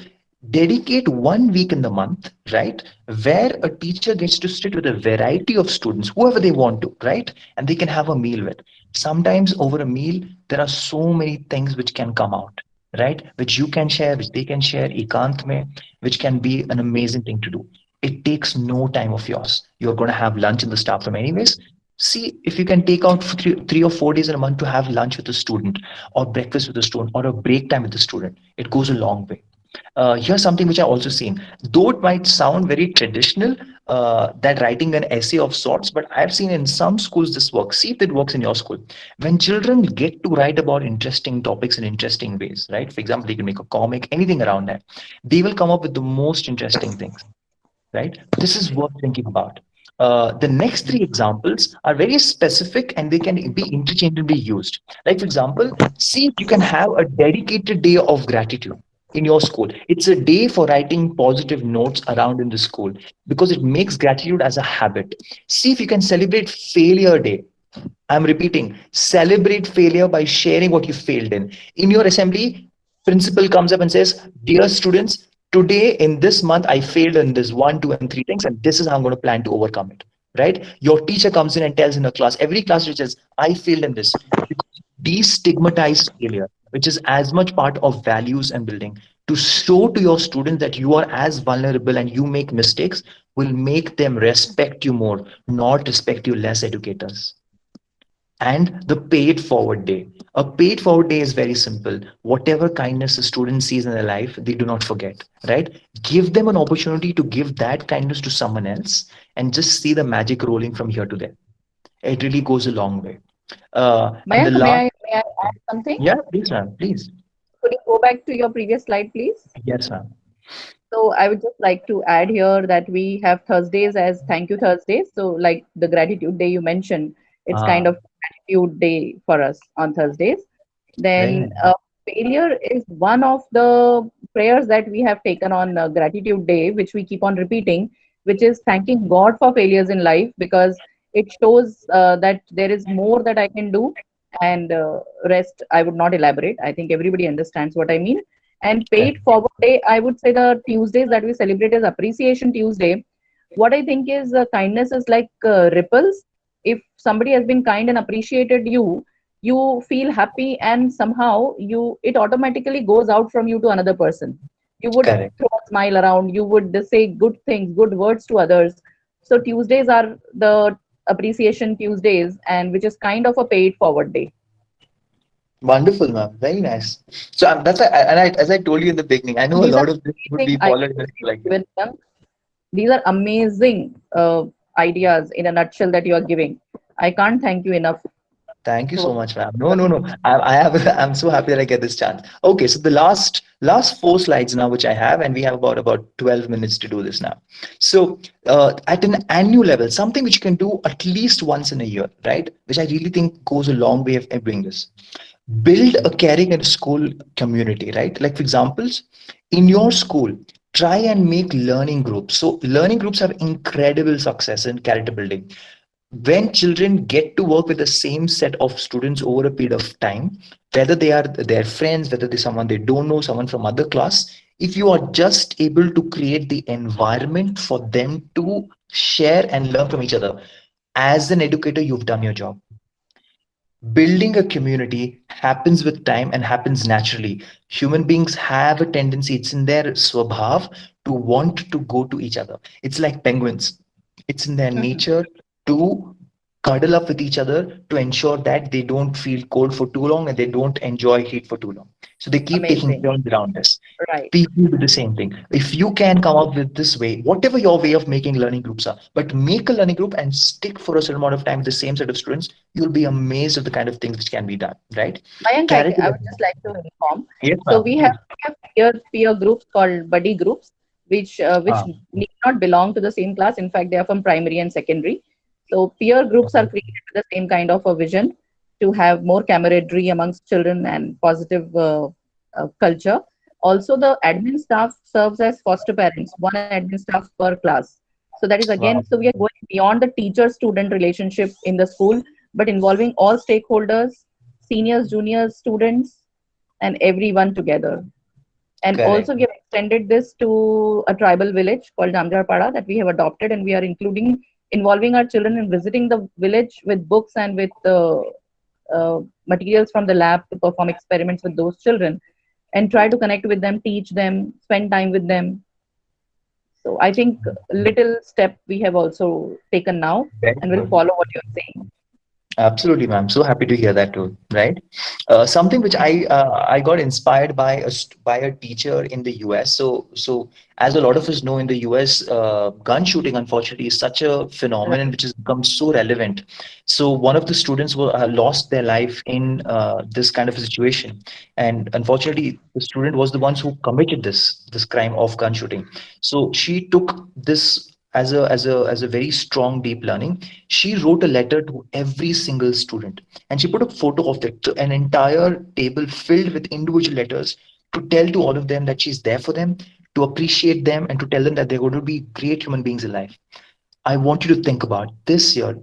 dedicate 1 week in the month, right, where a teacher gets to sit with a variety of students, whoever they want to, right, and they can have a meal with. Sometimes over a meal, there are so many things which can come out, right, which you can share, which they can share, ekant mein, which can be an amazing thing to do. It takes no time of yours. You're going to have lunch in the staff room anyways. See if you can take out 3 or 4 days in a month to have lunch with a student, or breakfast with a student, or a break time with a student. It goes a long way. Here's something which I also seen. Though it might sound very traditional, that writing an essay of sorts, but I've seen in some schools this works. See if it works in your school. When children get to write about interesting topics in interesting ways, right? For example, they can make a comic, anything around that. They will come up with the most interesting things, right? This is worth thinking about. The next three examples are very specific and they can be interchangeably used. Like, for example, see if you can have a dedicated day of gratitude in your school. It's a day for writing positive notes around in the school because it makes gratitude as a habit. See if you can celebrate failure day. I'm repeating, celebrate failure by sharing what you failed in. In your assembly, principal comes up and says, dear students, today in this month, I failed in this 1, 2, and 3 things, and this is how I'm going to plan to overcome it. Right? Your teacher comes in and tells in a class, every class teacher says, I failed in this. Because destigmatize failure, which is as much part of values and building. To show to your students that you are as vulnerable and you make mistakes will make them respect you more, not respect you less, educators. And the paid forward day. A paid forward day is very simple. Whatever kindness a student sees in their life, they do not forget, right? Give them an opportunity to give that kindness to someone else and just see the magic rolling from here to there. It really goes a long way. And the Mayank, last, may I add something? yeah, please, ma'am, please. Could you go back to your previous slide, please? Yes, ma'am. So I would just like to add here that we have Thursdays as Thank You Thursdays. So like the gratitude day you mentioned, it's kind Ah, of gratitude day for us on Thursdays. very Then nice. failure is one of the prayers that we have taken on gratitude day, which we keep on repeating, which is thanking God for failures in life because it shows that there is more that I can do, and rest I would not elaborate. I think everybody understands what I mean. And paid Correct. forward day, I would say the Tuesdays that we celebrate as Appreciation Tuesday. What I think is kindness is like ripples. If somebody has been kind and appreciated you, you feel happy, and somehow you it automatically goes out from you to another person. You would Correct. throw a smile around. You would say good things, good words to others. So Tuesdays are the Appreciation Tuesdays, and which is kind of a paid forward day. Wonderful, ma'am. Very nice. So that's why, as I told you in the beginning, I know a These are lot of this would amazing be followed ideas like this. given them. These are amazing ideas in a nutshell that you are giving. I can't thank you enough. Thank you so So, much, ma'am. No, no, no. I have. I'm so happy that I get this chance. Okay, so the last four slides now, which I have, and we have about 12 minutes to do this now. So, at an annual level, something which you can do at least once in a year, right? Which I really think goes a long way of doing this. Build a caring and school community, right? Like for examples, in your school, try and make learning groups. So, learning groups have incredible success in character building when children get to work with the same set of students over a period of time, whether they are their friends, whether they're someone they don't know, someone from other class, if you are just able to create the environment for them to share and learn from each other, as an educator, you've done your job. Building a community happens with time and happens naturally. Human beings have a tendency, it's in their swabhav to want to go to each other. It's like penguins. It's in their nature to cuddle up with each other to ensure that they don't feel cold for too long and they don't enjoy heat for too long. So they keep taking amazing. turns around this. Right. People do the same thing. If you can come up with this way, whatever your way of making learning groups are, but make a learning group and stick for a certain amount of time with the same set of students, you'll be amazed at the kind of things which can be done, right? Mayank, Character. I would just like to inform. Yes, So ma'am, we have please. peer groups called buddy groups, which Ah, need not belong to the same class. In fact, they are from primary and secondary. So peer groups are okay. created with the same kind of a vision to have more camaraderie amongst children and positive culture. Also, the admin staff serves as foster parents, one admin staff per class. So that is again, Wow. so we are going beyond the teacher-student relationship in the school, but involving all stakeholders, seniors, juniors, students, and everyone together. And Correct. also, we have extended this to a tribal village called Namjarpada that we have adopted, and we are including involving our children in visiting the village with books and with materials from the lab to perform experiments with those children and try to connect with them, teach them, spend time with them. So I think a little step we have also taken now Very and will good. follow what you're saying. Absolutely, ma'am. So happy to hear that too. Right. Something which I got inspired by by a teacher in the US. So as a lot of us know, in the US, gun shooting unfortunately is such a phenomenon Right. which has become so relevant. So one of the students lost their life in this kind of a situation, and unfortunately, the student was the ones who committed this crime of gun shooting. So she took this as a very strong deep learning. She wrote a letter to every single student, and she put a photo of it, an entire table filled with individual letters, to tell to all of them that she's there for them, to appreciate them, and to tell them that they're going to be great human beings in life. I want you to think about this year,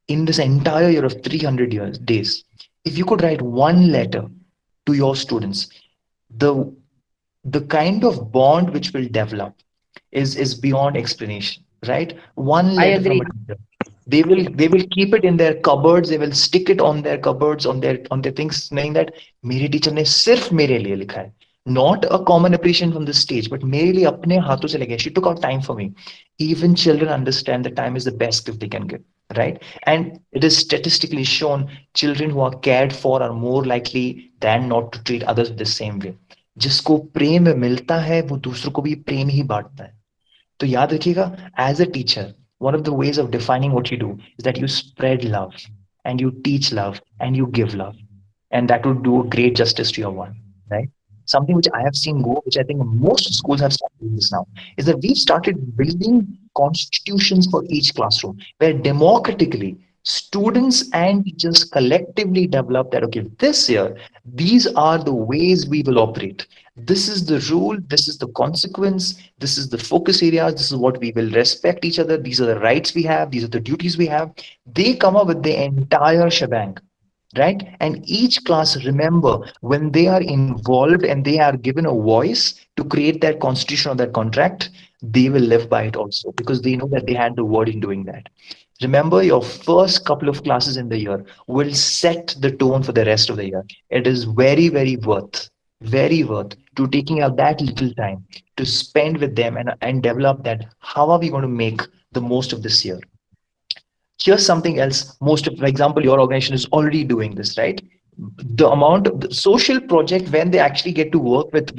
in this entire year of 300 days, if you could write one letter to your students, the the kind of bond which will develop is beyond explanation, right? One I letter from agree. a teacher, they will keep it in their cupboards, they will stick it on their cupboards, on their things, knowing that मेरे teacher ने सिर्फ मेरे लिए लिखा है, not a common appreciation from the stage, but मेरे लिए अपने हाथों से लिखा है. She took out time for me. Even children understand that time is the best gift they can give, right? And it is statistically shown children who are cared for are more likely than not to treat others the same way. जिसको प्रेम मिलता है वो दूसरों को भी प्रेम ही बांटता है. तो याद रखिएगा, as a teacher, one of the ways of defining what you do is that you spread love and you teach love and you give love. And that would do a great justice to your one, right? Something which I have seen go, which I think most schools have started doing this now, is that we've started building constitutions for each classroom where democratically students and teachers collectively develop that, okay, this year, these are the ways we will operate. This is the rule, this is the consequence, this is the focus areas, this is what we will respect each other, these are the rights we have, these are the duties we have. They come up with the entire shebang, right? And each class, remember, when they are involved and they are given a voice to create that constitution or that contract, they will live by it also because they know that they had the word in doing that. Remember, your first couple of classes in the year will set the tone for the rest of the year. It is very worth to taking out that little time to spend with them and develop that. How are we going to make the most of this year? Here's something else. Most of, for example, your organization is already doing this, right? The amount of the social project when they actually get to work with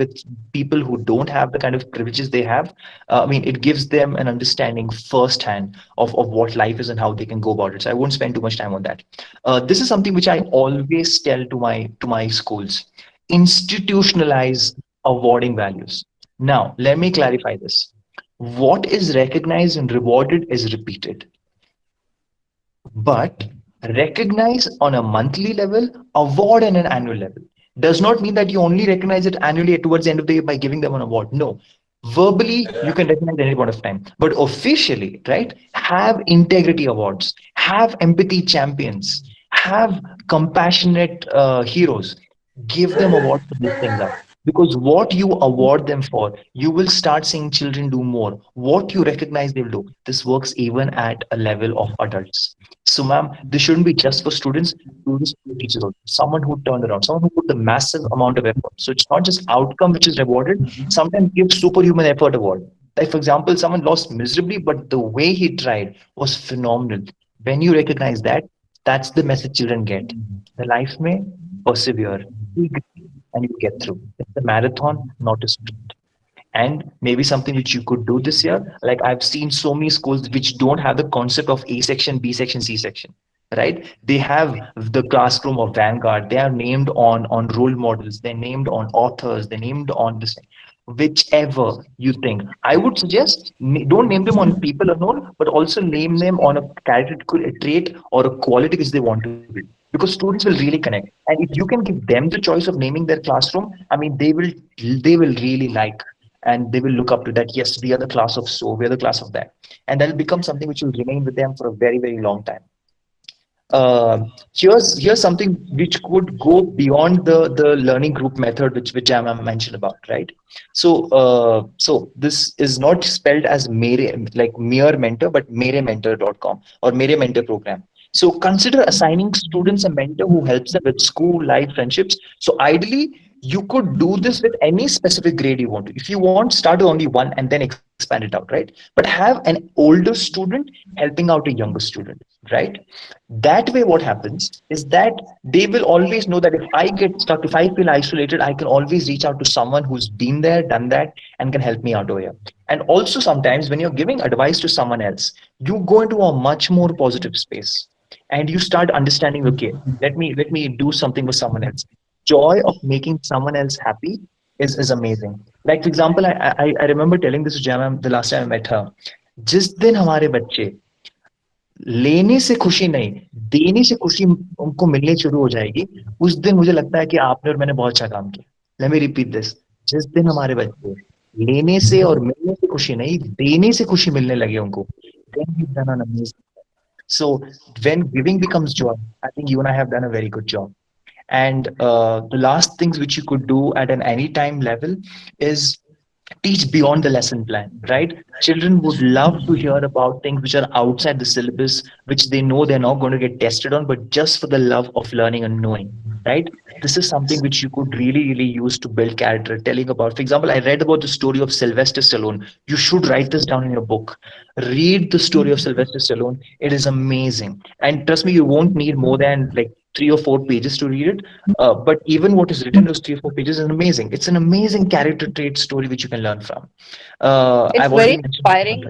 people who don't have the kind of privileges they have, I mean, it gives them an understanding firsthand of what life is and how they can go about it. So I won't spend too much time on that. This is something which I always tell to my schools: institutionalize awarding values. Now, let me clarify this. What is recognized and rewarded is repeated, but recognize on a monthly level, award on an annual level. Does not mean that you only recognize it annually towards the end of the year by giving them an award. No. Verbally, you can recognize at any point of time. But officially, right, have integrity awards, have empathy champions, have compassionate heroes. Give them awards to lift things up. Because what you award them for, you will start seeing children do more. What you recognize, they will do. This works even at a level of adults. So, ma'am, this shouldn't be just for students, for teachers also. Someone who turned around, someone who put the massive amount of effort. So it's not just outcome which is rewarded. Sometimes give superhuman effort award. Like for example, someone lost miserably, but the way he tried was phenomenal. When you recognize that, that's the message children get. The life may persevere, be great, and you get through. It's a marathon, not a sprint. And maybe something which you could do this year, like I've seen so many schools which don't have the concept of A section, B section, C section, right? They have the classroom of Vanguard. They are named on role models, they're named on authors, they're named on this thing. whichever you think. I would suggest don't name them on people alone, but also name them on a character trait or a quality which they want to be. Because students will really connect. And if you can give them the choice of naming their classroom, I mean, they will really like and they will look up to that. Yes, we are the class of so, we are the class of that, and that will become something which will remain with them for a very, very long time. Here's something which could go beyond the learning group method which I mentioned about, right? So this is not spelled as mere, like mere mentor, but merementor.com or mere mentor program. So consider assigning students a mentor who helps them with school life friendships. So ideally you could do this with any specific grade you want to. If you want, start with only one and then expand it out, right? But have an older student helping out a younger student, right? That way what happens is that they will always know that if I get stuck, if I feel isolated, I can always reach out to someone who's been there, done that, and can help me out over here. And also sometimes when you're giving advice to someone else, you go into a much more positive space and you start understanding, okay, let me do something with someone else. Joy of making someone else happy is amazing. Like for example, I remember telling this to Jama the last time I met her. जिस दिन हमारे बच्चे लेने से खुशी नहीं, देने से खुशी उनको मिलने शुरू हो जाएगी, उस दिन मुझे लगता है कि आपने और मैंने बहुत अच्छा काम किया. Let me repeat this. जिस दिन हमारे बच्चे लेने से और मिलने से खुशी नहीं, देने से खुशी मिलने लगे उनको, then we've done an amazing. So when giving becomes joy, I think you and I have done a very good job. And the last things which you could do at an anytime level is teach beyond the lesson plan, right? Children would love to hear about things which are outside the syllabus, which they know they're not going to get tested on, but just for the love of learning and knowing, right? This is something which you could really, really use to build character. Telling about, for example, I read about the story of Sylvester Stallone. You should write this down in your book. Read the story of Sylvester Stallone. It is amazing. And trust me, you won't need more than like 3 or 4 pages to read it. But even what is written in those 3 or 4 pages is amazing. It's an amazing character trait story which you can learn from. It's I've very already mentioned. inspiring.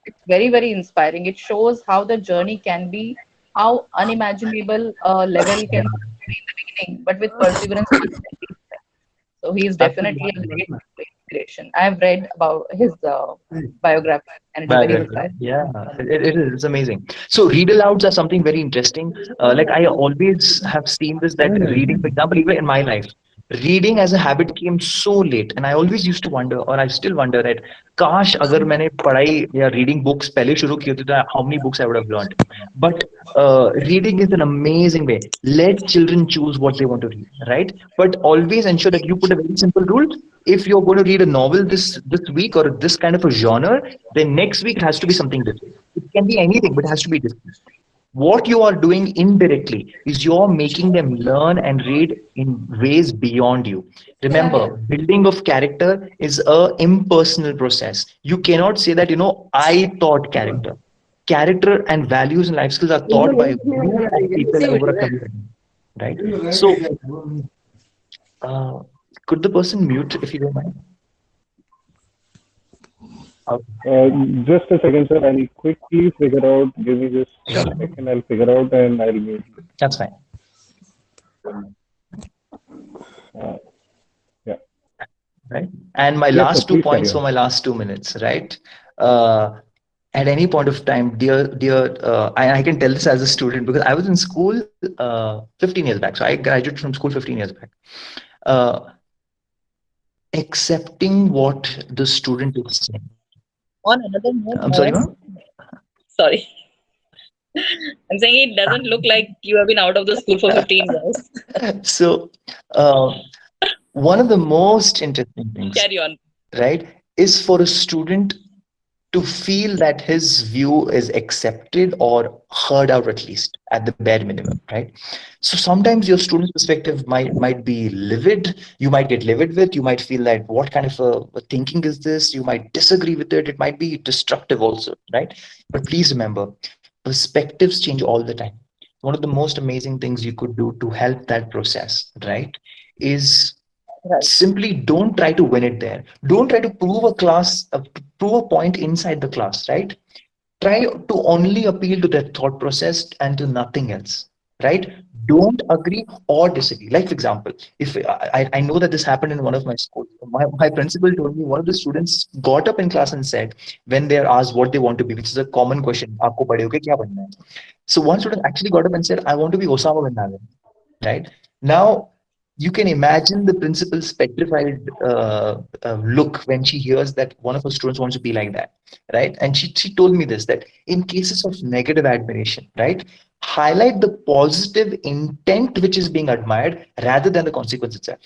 It's very, very inspiring. It shows how the journey can be, how unimaginable a level Yeah, can be in the beginning, but with perseverance, one can reach there. So he is definitely a absolutely. great inspiration. I have read about his biography, and it is very Biography. inspiring. Yeah, it is. It's amazing. So read alouds are something very interesting. Like I always have seen this that reading, for example, even in my life, reading as a habit came so late, and I always used to wonder, or I still wonder that, काश अगर मैंने पढ़ाई या reading books पहले शुरू की होती तो how many books I would have learned. But reading is an amazing way. Let children choose what they want to read, right? But always ensure that you put a very simple rule. If you're going to read a novel this week or this kind of a genre, then next week it has to be something different. It can be anything, but it has to be different. What you are doing indirectly is you're making them learn and read in ways beyond you. Remember, building of character is a impersonal process. You cannot say that, I taught character. Character and values and life skills are taught by a group of people over a community, right? So, uh, could the person mute if you don't mind? Uh, Just a second, sir. I'll quickly figure out. Give me just sure, 1 second. I'll figure out and I'll mute. that's fine. Uh, yeah. Right. And my Yes, sir. last two Please carry points for on. my last 2 minutes, right? Uh, at any point of time, dear, I can tell this as a student because I was in school 15 years back. So I graduated from school 15 years back. Uh, Accepting what the student is saying. On another note, I'm sorry, ma'am? sorry, I'm saying it doesn't look like you have been out of the school for 15 years. So, one of the most interesting things, Carry on. right, is for a student to feel that his view is accepted or heard out at least at the bare minimum, right? So sometimes your student's perspective might be livid. You might get livid with. You might feel like, what kind of a thinking is this? You might disagree with it. It might be destructive also, right? But please remember, perspectives change all the time. One of the most amazing things you could do to help that process, right, is Right. simply don't try to win it there. Don't try to prove a point inside the class, right? Try to only appeal to their thought process and to nothing else, right? Don't agree or disagree. Like, for example, if I know that this happened in one of my schools. My principal told me one of the students got up in class and said, when they are asked what they want to be, which is a common question, "Aapko bade hoke kya banna hai?" So one student actually got up and said, "I want to be Osama bin Laden." Right now, you can imagine the principal's petrified look when she hears that one of her students wants to be like that, right? And she told me this, that in cases of negative admiration, right, highlight the positive intent which is being admired rather than the consequence itself,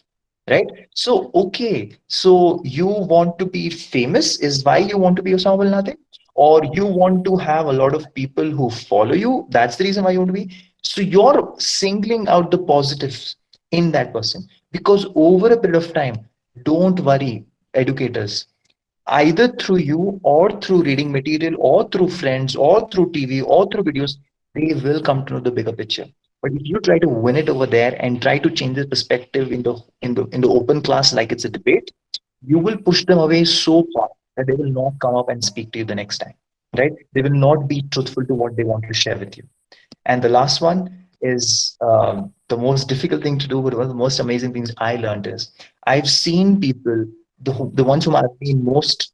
right? So, okay, so you want to be famous is why you want to be Osama bin Laden, or you want to have a lot of people who follow you. That's the reason why you want to be. So you're singling out the positives in that person, because over a period of time, don't worry, educators, either through you or through reading material or through friends or through TV or through videos, they will come to know the bigger picture. But if you try to win it over there and try to change the perspective in the open class like it's a debate, you will push them away so far that they will not come up and speak to you the next time. Right? They will not be truthful to what they want to share with you. And the last one is the most difficult thing to do, but one of the most amazing things I learned is I've seen people, the ones whom I've been most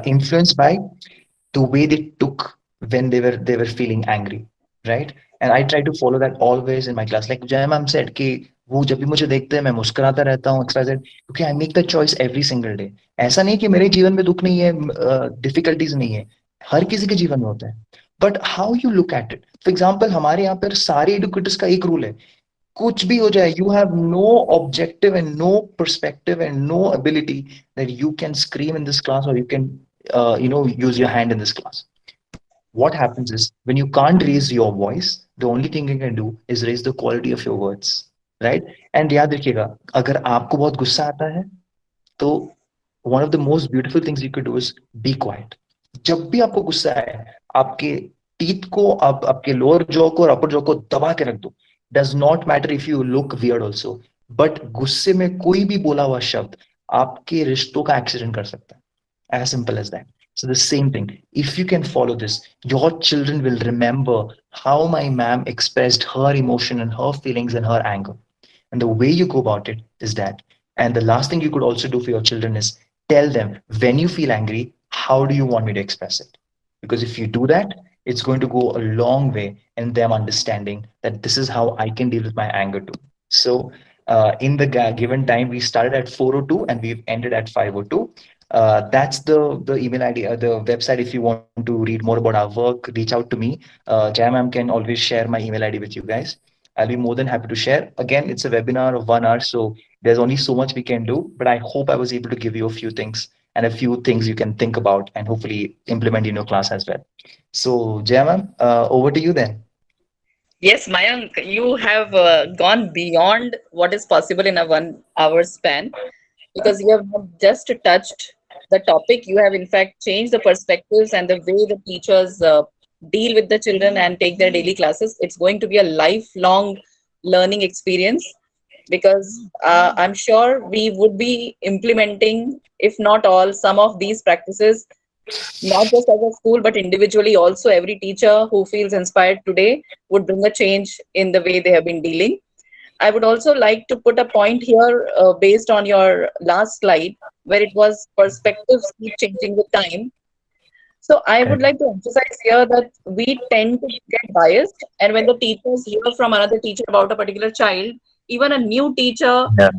influenced by, the way they took when they were feeling angry, right? And I try to follow that always in my class. Like Jaya ma'am said कि वो जब भी मुझे देखते हैं मैं मुस्कुराता रहता हूँ XYZ, क्योंकि I make that choice every single day. ऐसा नहीं कि मेरे जीवन में दुख नहीं है, डिफिकल्टीज नहीं है, हर किसी के जीवन में होता है. But how you look at it. For example, हमारे यहाँ पर सारे एडुकेटर्स का एक रूल है, कुछ भी हो जाए, you have no objective and no perspective and no ability that you can scream in this class, or you can use your hand in this class. What happens is, when you can't raise your voice, the only thing you can do is raise the quality of your words, right? And याद रखिएगा, अगर आपको बहुत गुस्सा आता है तो one of the most beautiful things you could do is be quiet. जब भी आपको गुस्सा आए, आपके टीथ को, आप आपके लोअर जॉ को और अपर जॉ को दबा के रख दो. Does not matter if you look weird also, but गुस्से में कोई भी बोला हुआ शब्द आपके रिश्तों का एक्सीडेंट कर सकता है. As simple as that. So the same thing. If you can follow this, your children will remember how my ma'am expressed her emotion and her feelings and her anger. And the way you go about it is that. And the last thing you could also do for your children is tell them, when you feel angry, how do you want me to express it? Because if you do that, it's going to go a long way in them understanding that this is how I can deal with my anger too. So in the given time, we started at 4:02 and we've ended at 5:02. That's the email ID, the website. If you want to read more about our work, reach out to me. Jaya ma'am can always share my email ID with you guys. I'll be more than happy to share. Again, it's a webinar of 1 hour, so there's only so much we can do. But I hope I was able to give you a few things and a few things you can think about and hopefully implement in your class as well. So, Jaya ma'am, over to you then. Yes, Mayank, you have gone beyond what is possible in a 1 hour span, because you have not just touched the topic, you have in fact changed the perspectives and the way the teachers deal with the children and take their daily classes. It's going to be a lifelong learning experience, because I'm sure we would be implementing, if not all, some of these practices, not just as a school, but individually also. Every teacher who feels inspired today would bring a change in the way they have been dealing. I would also like to put a point here based on your last slide, where it was perspectives keep changing with time. So I would Correct. like to emphasize here that we tend to get biased, and when the teachers hear from another teacher about a particular child, even a new teacher Yeah.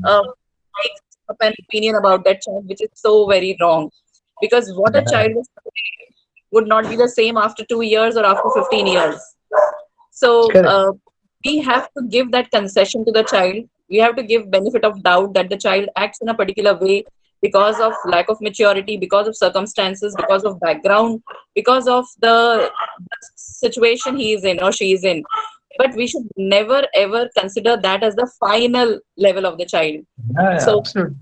makes up an opinion about that child, which is so very wrong. Because what a Yeah. child is today would not be the same after 2 years or after 15 years. So Correct. we have to give that concession to the child. We have to give benefit of doubt that the child acts in a particular way because of lack of maturity, because of circumstances, because of background, because of the situation he is in or she is in. But we should never ever consider that as the final level of the child. Yeah, yeah, So absolutely.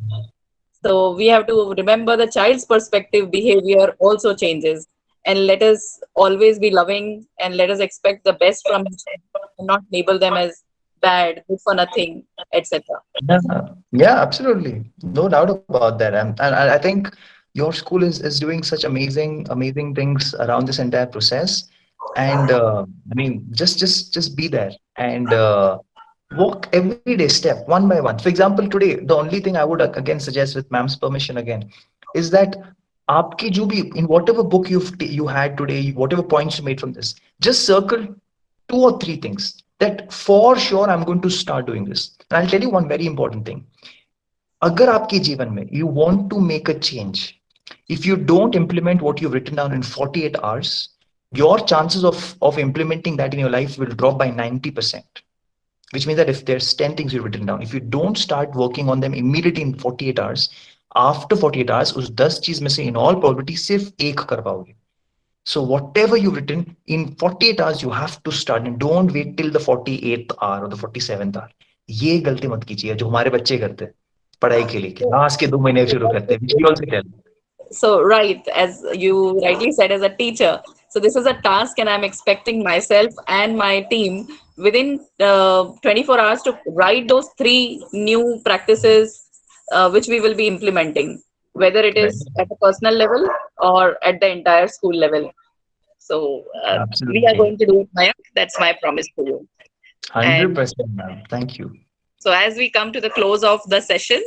so we have to remember the child's perspective, behavior also changes. And let us always be loving, and let us expect the best from each other and not label them as bad, good for nothing, etc. Yeah, yeah, absolutely. No doubt about that. And I think your school is doing such amazing things around this entire process. And I mean, just be there and walk every day step one by one. For example, today the only thing I would again suggest, with ma'am's permission again, is that आपकी जो भी, in whatever book you had today, whatever points you made from this, just circle two or three things that for sure I'm going to start doing this. And I'll tell you one very important thing. अगर आपके जीवन में you want to make a change, if you don't implement what you've written down in 48 hours, your chances of implementing that in your life will drop by 90%. Which means that if there's 10 things you've written down, if you don't start working on them immediately in 48 hours, after 48 hours, उस 10 चीज में से in all probability सिर्फ एक कर पाओगे. So whatever you've written in 48 hours, you have to start, and don't wait till the 48th hour or the 47th hour. ये गलती मत कीजिए जो हमारे बच्चे करते हैं पढ़ाई के लिए, लास्ट के 2 महीने शुरू करते हैं, which we also tell. So, right, as you rightly said, as a teacher, so this is a task, and I'm expecting myself and my team within 24 hours to write those 3 new practices which we will be implementing, whether it Right. is at a personal level or at the entire school level. So, we are Absolutely. going to do it, Mayank. That's my promise to you. And 100%, ma'am. Thank you. so, as we come to the close of the session,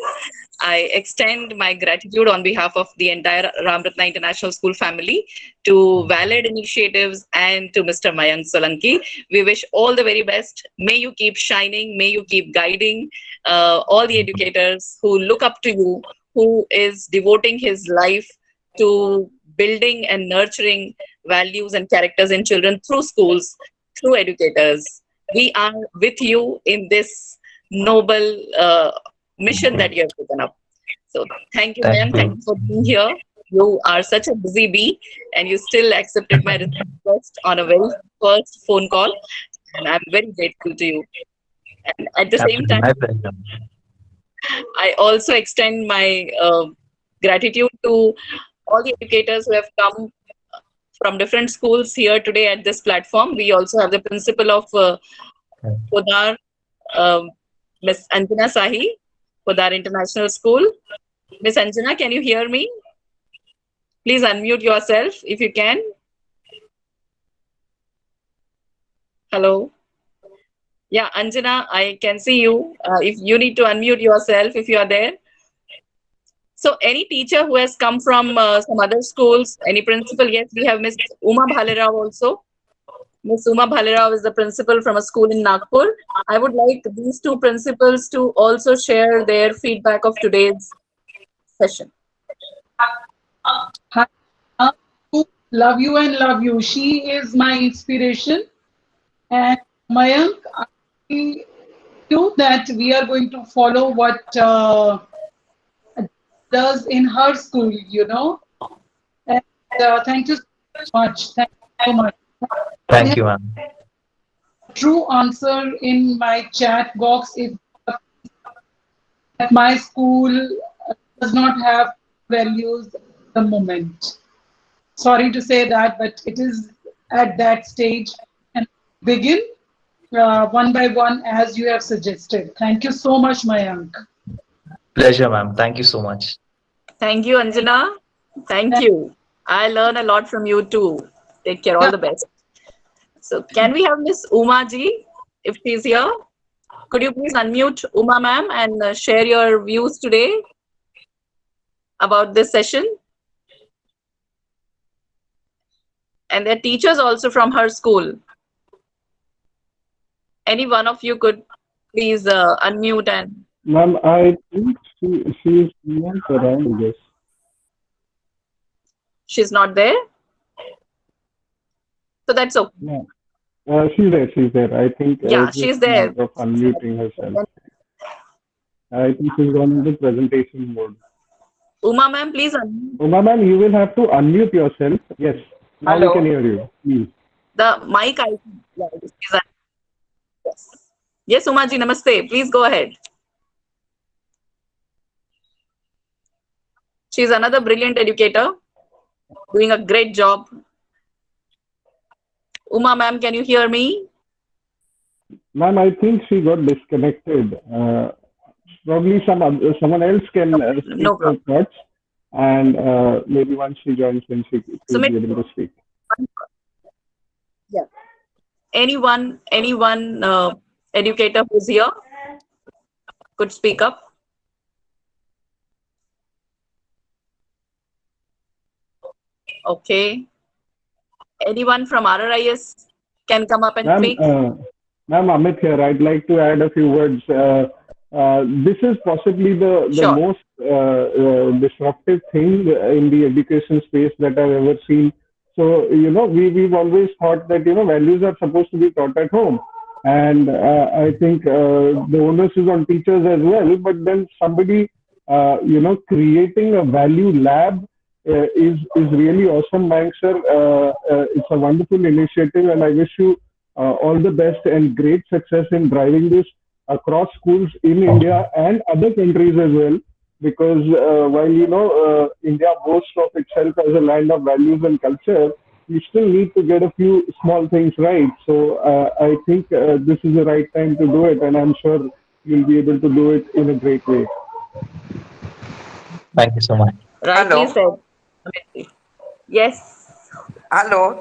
I extend my gratitude on behalf of the entire Ram Ratna International School family to Val-Ed Initiatives and to Mr. Mayank Solanki. We wish all the very best. May you keep shining. May you keep guiding all the educators who look up to you, who is devoting his life to building and nurturing values and characters in children through schools, through educators. We are with you in this noble mission that you have taken up. So thank you, Thank ma'am. Thank you. you for being here. You are such a busy bee, and you still accepted my request on a very first phone call, and I'm very grateful to you. And at the same Absolutely. time, My pleasure. I also extend my gratitude to all the educators who have come from different schools here today at this platform. We also have the principal of Podar, um, Miss Anjana Sahi, Podar International School. Miss Anjana, can you hear me? Please unmute yourself if you can. Hello. Yeah, Anjana, I can see you. If you need to unmute yourself if you are there. So any teacher who has come from some other schools, any principal, yes, we have Miss Uma Bhalerao also. Miss Uma Bhalerao is the principal from a school in Nagpur. I would like these two principals to also share their feedback of today's session. Hi, love you and love you. She is my inspiration. And Mayank, I know that we are going to follow what does in her school, you know. And thank you so much. Thank you so much. Thank you, ma'am. True answer in my chat box is that my school does not have values at the moment. Sorry to say that, but it is at that stage, and begin one by one as you have suggested. Thank you so much, Mayank. Pleasure, ma'am. Thank you so much. Thank you, Anjana. Thank you. I learn a lot from you too. Take care. All the best. So, can we have Miss Uma ji, if she's here? Could you please unmute Uma ma'am and share your views today about this session? And there are teachers also from her school. Any one of you could please unmute and. Ma'am, I think she's not around, I guess. She's not there? So that's okay. No. She's there. I think Yeah, it's she's just a there. matter of unmuting herself. I think she's gone into presentation mode. Uma ma'am, please unmute. Uma ma'am, you will have to unmute yourself. Yes. Now Hello. we can hear you. Please. The mic icon. Yeah, yes. Yes, Uma ji, namaste. Please go ahead. She's another brilliant educator, doing a great job. Uma ma'am, can you hear me? Ma'am, I think she got disconnected. Probably someone else can speak No her problem. thoughts, and maybe once she joins, then she'll So be able to speak. Yeah. Anyone, educator who's here could speak up. Okay. Anyone from RRIS can come up and Ma'am, speak. Ma'am Amit here. I'd like to add a few words. This is possibly the Sure. most disruptive thing in the education space that I've ever seen. So, we've always thought that, values are supposed to be taught at home. And I think the onus is on teachers as well. But then somebody, creating a value lab is really awesome, Mayank sir. It's a wonderful initiative, and I wish you all the best and great success in driving this across schools in India and other countries as well. Because while India boasts of itself as a land of values and culture, we still need to get a few small things right. So I think this is the right time to do it, and I'm sure you'll be able to do it in a great way. Thank you so much. Rightly Hello. said. Yes. Hello,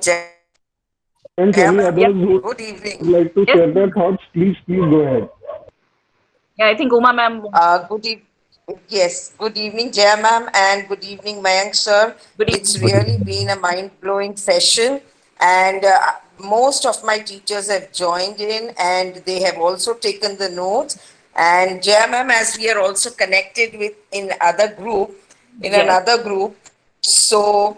Friends, any Jam. Yeah. others who Good would evening. like to Yes. share their thoughts, please go ahead. Yeah, I think Uma ma'am. Good yes, good evening, Jaya ma'am, and good evening, Mayank sir. Good It's evening. Good really evening. been a mind-blowing session, and most of my teachers have joined in, and they have also taken the notes. And Jaya ma'am, as we are also connected with in Yes. another group, so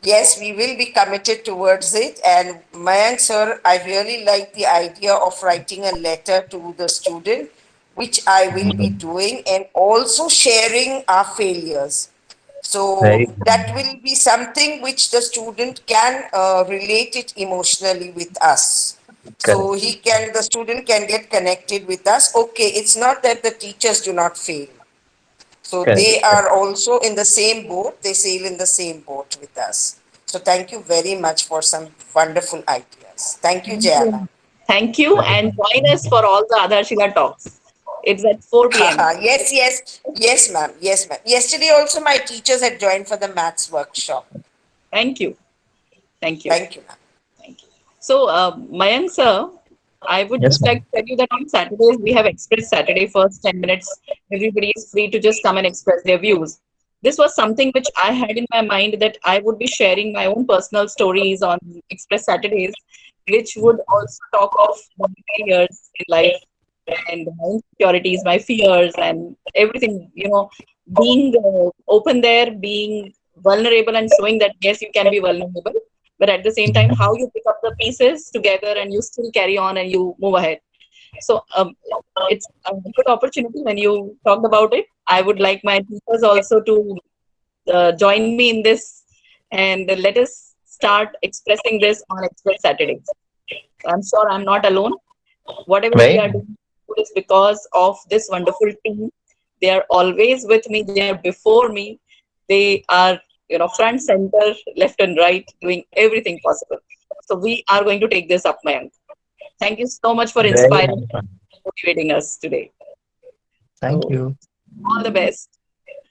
yes, we will be committed towards it. And Mayank sir, I really like the idea of writing a letter to the student, which I will be Mhm. doing, and also sharing our failures. Very So that good. will be something which the student can relate it emotionally with us. So Correct. the student can get connected with us. Okay, it's not that the teachers do not fail. So Correct. they Correct. are also in the same boat. They sail in the same boat with us. So thank you very much for some wonderful ideas. Thank you, Thank you. Jana. Thank you. Very And good. join us for all the Aadharshila talks. It's at 4 p.m. Yes, yes, yes, ma'am. Yes, ma'am. Yesterday also my teachers had joined for the maths workshop. Thank you. Thank you. Thank you, ma'am. Thank you. So, Mayank sir, I would Yes, just like ma'am. to tell you that on Saturdays we have Express Saturday first 10 minutes. Everybody is free to just come and express their views. This was something which I had in my mind that I would be sharing my own personal stories on Express Saturdays, which would also talk of my failures in life and my insecurities, my fears, and everything. Being open there, being vulnerable, and showing that yes, you can be vulnerable, but at the same time, how you pick up the pieces together and you still carry on and you move ahead. So it's a good opportunity when you talked about it. I would like my teachers also to join me in this and let us start expressing this on Express Saturdays. I'm sure I'm not alone. Whatever we Very are good. doing is because of this wonderful team. They are always with me. They are before me. They are, front, center, left, and right, doing everything possible. So we are going to take this up, Mayank. Thank you so much for Very inspiring, nice, ma'am. motivating us today. Thank So you. all the best.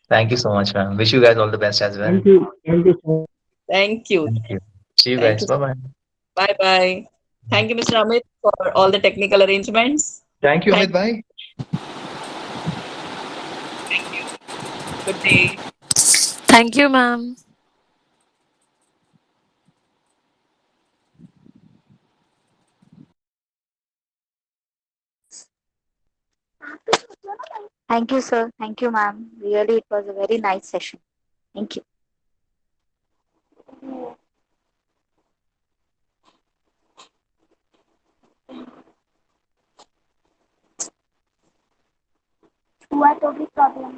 Thank you so much, ma'am. Wish you guys all the best as well. Thank you so much. Thank you. Thank you. See you Thank guys. you. Bye bye. Bye bye. Thank you, Mr. Amit, for all the technical arrangements. Thank you, Thank Amit bhai. you. Good day. Thank you, ma'am. Thank you, sir. Thank you, ma'am. Really, it was a very nice session. Thank you. हुआ तो भी problem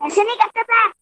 ऐसे नहीं करते थे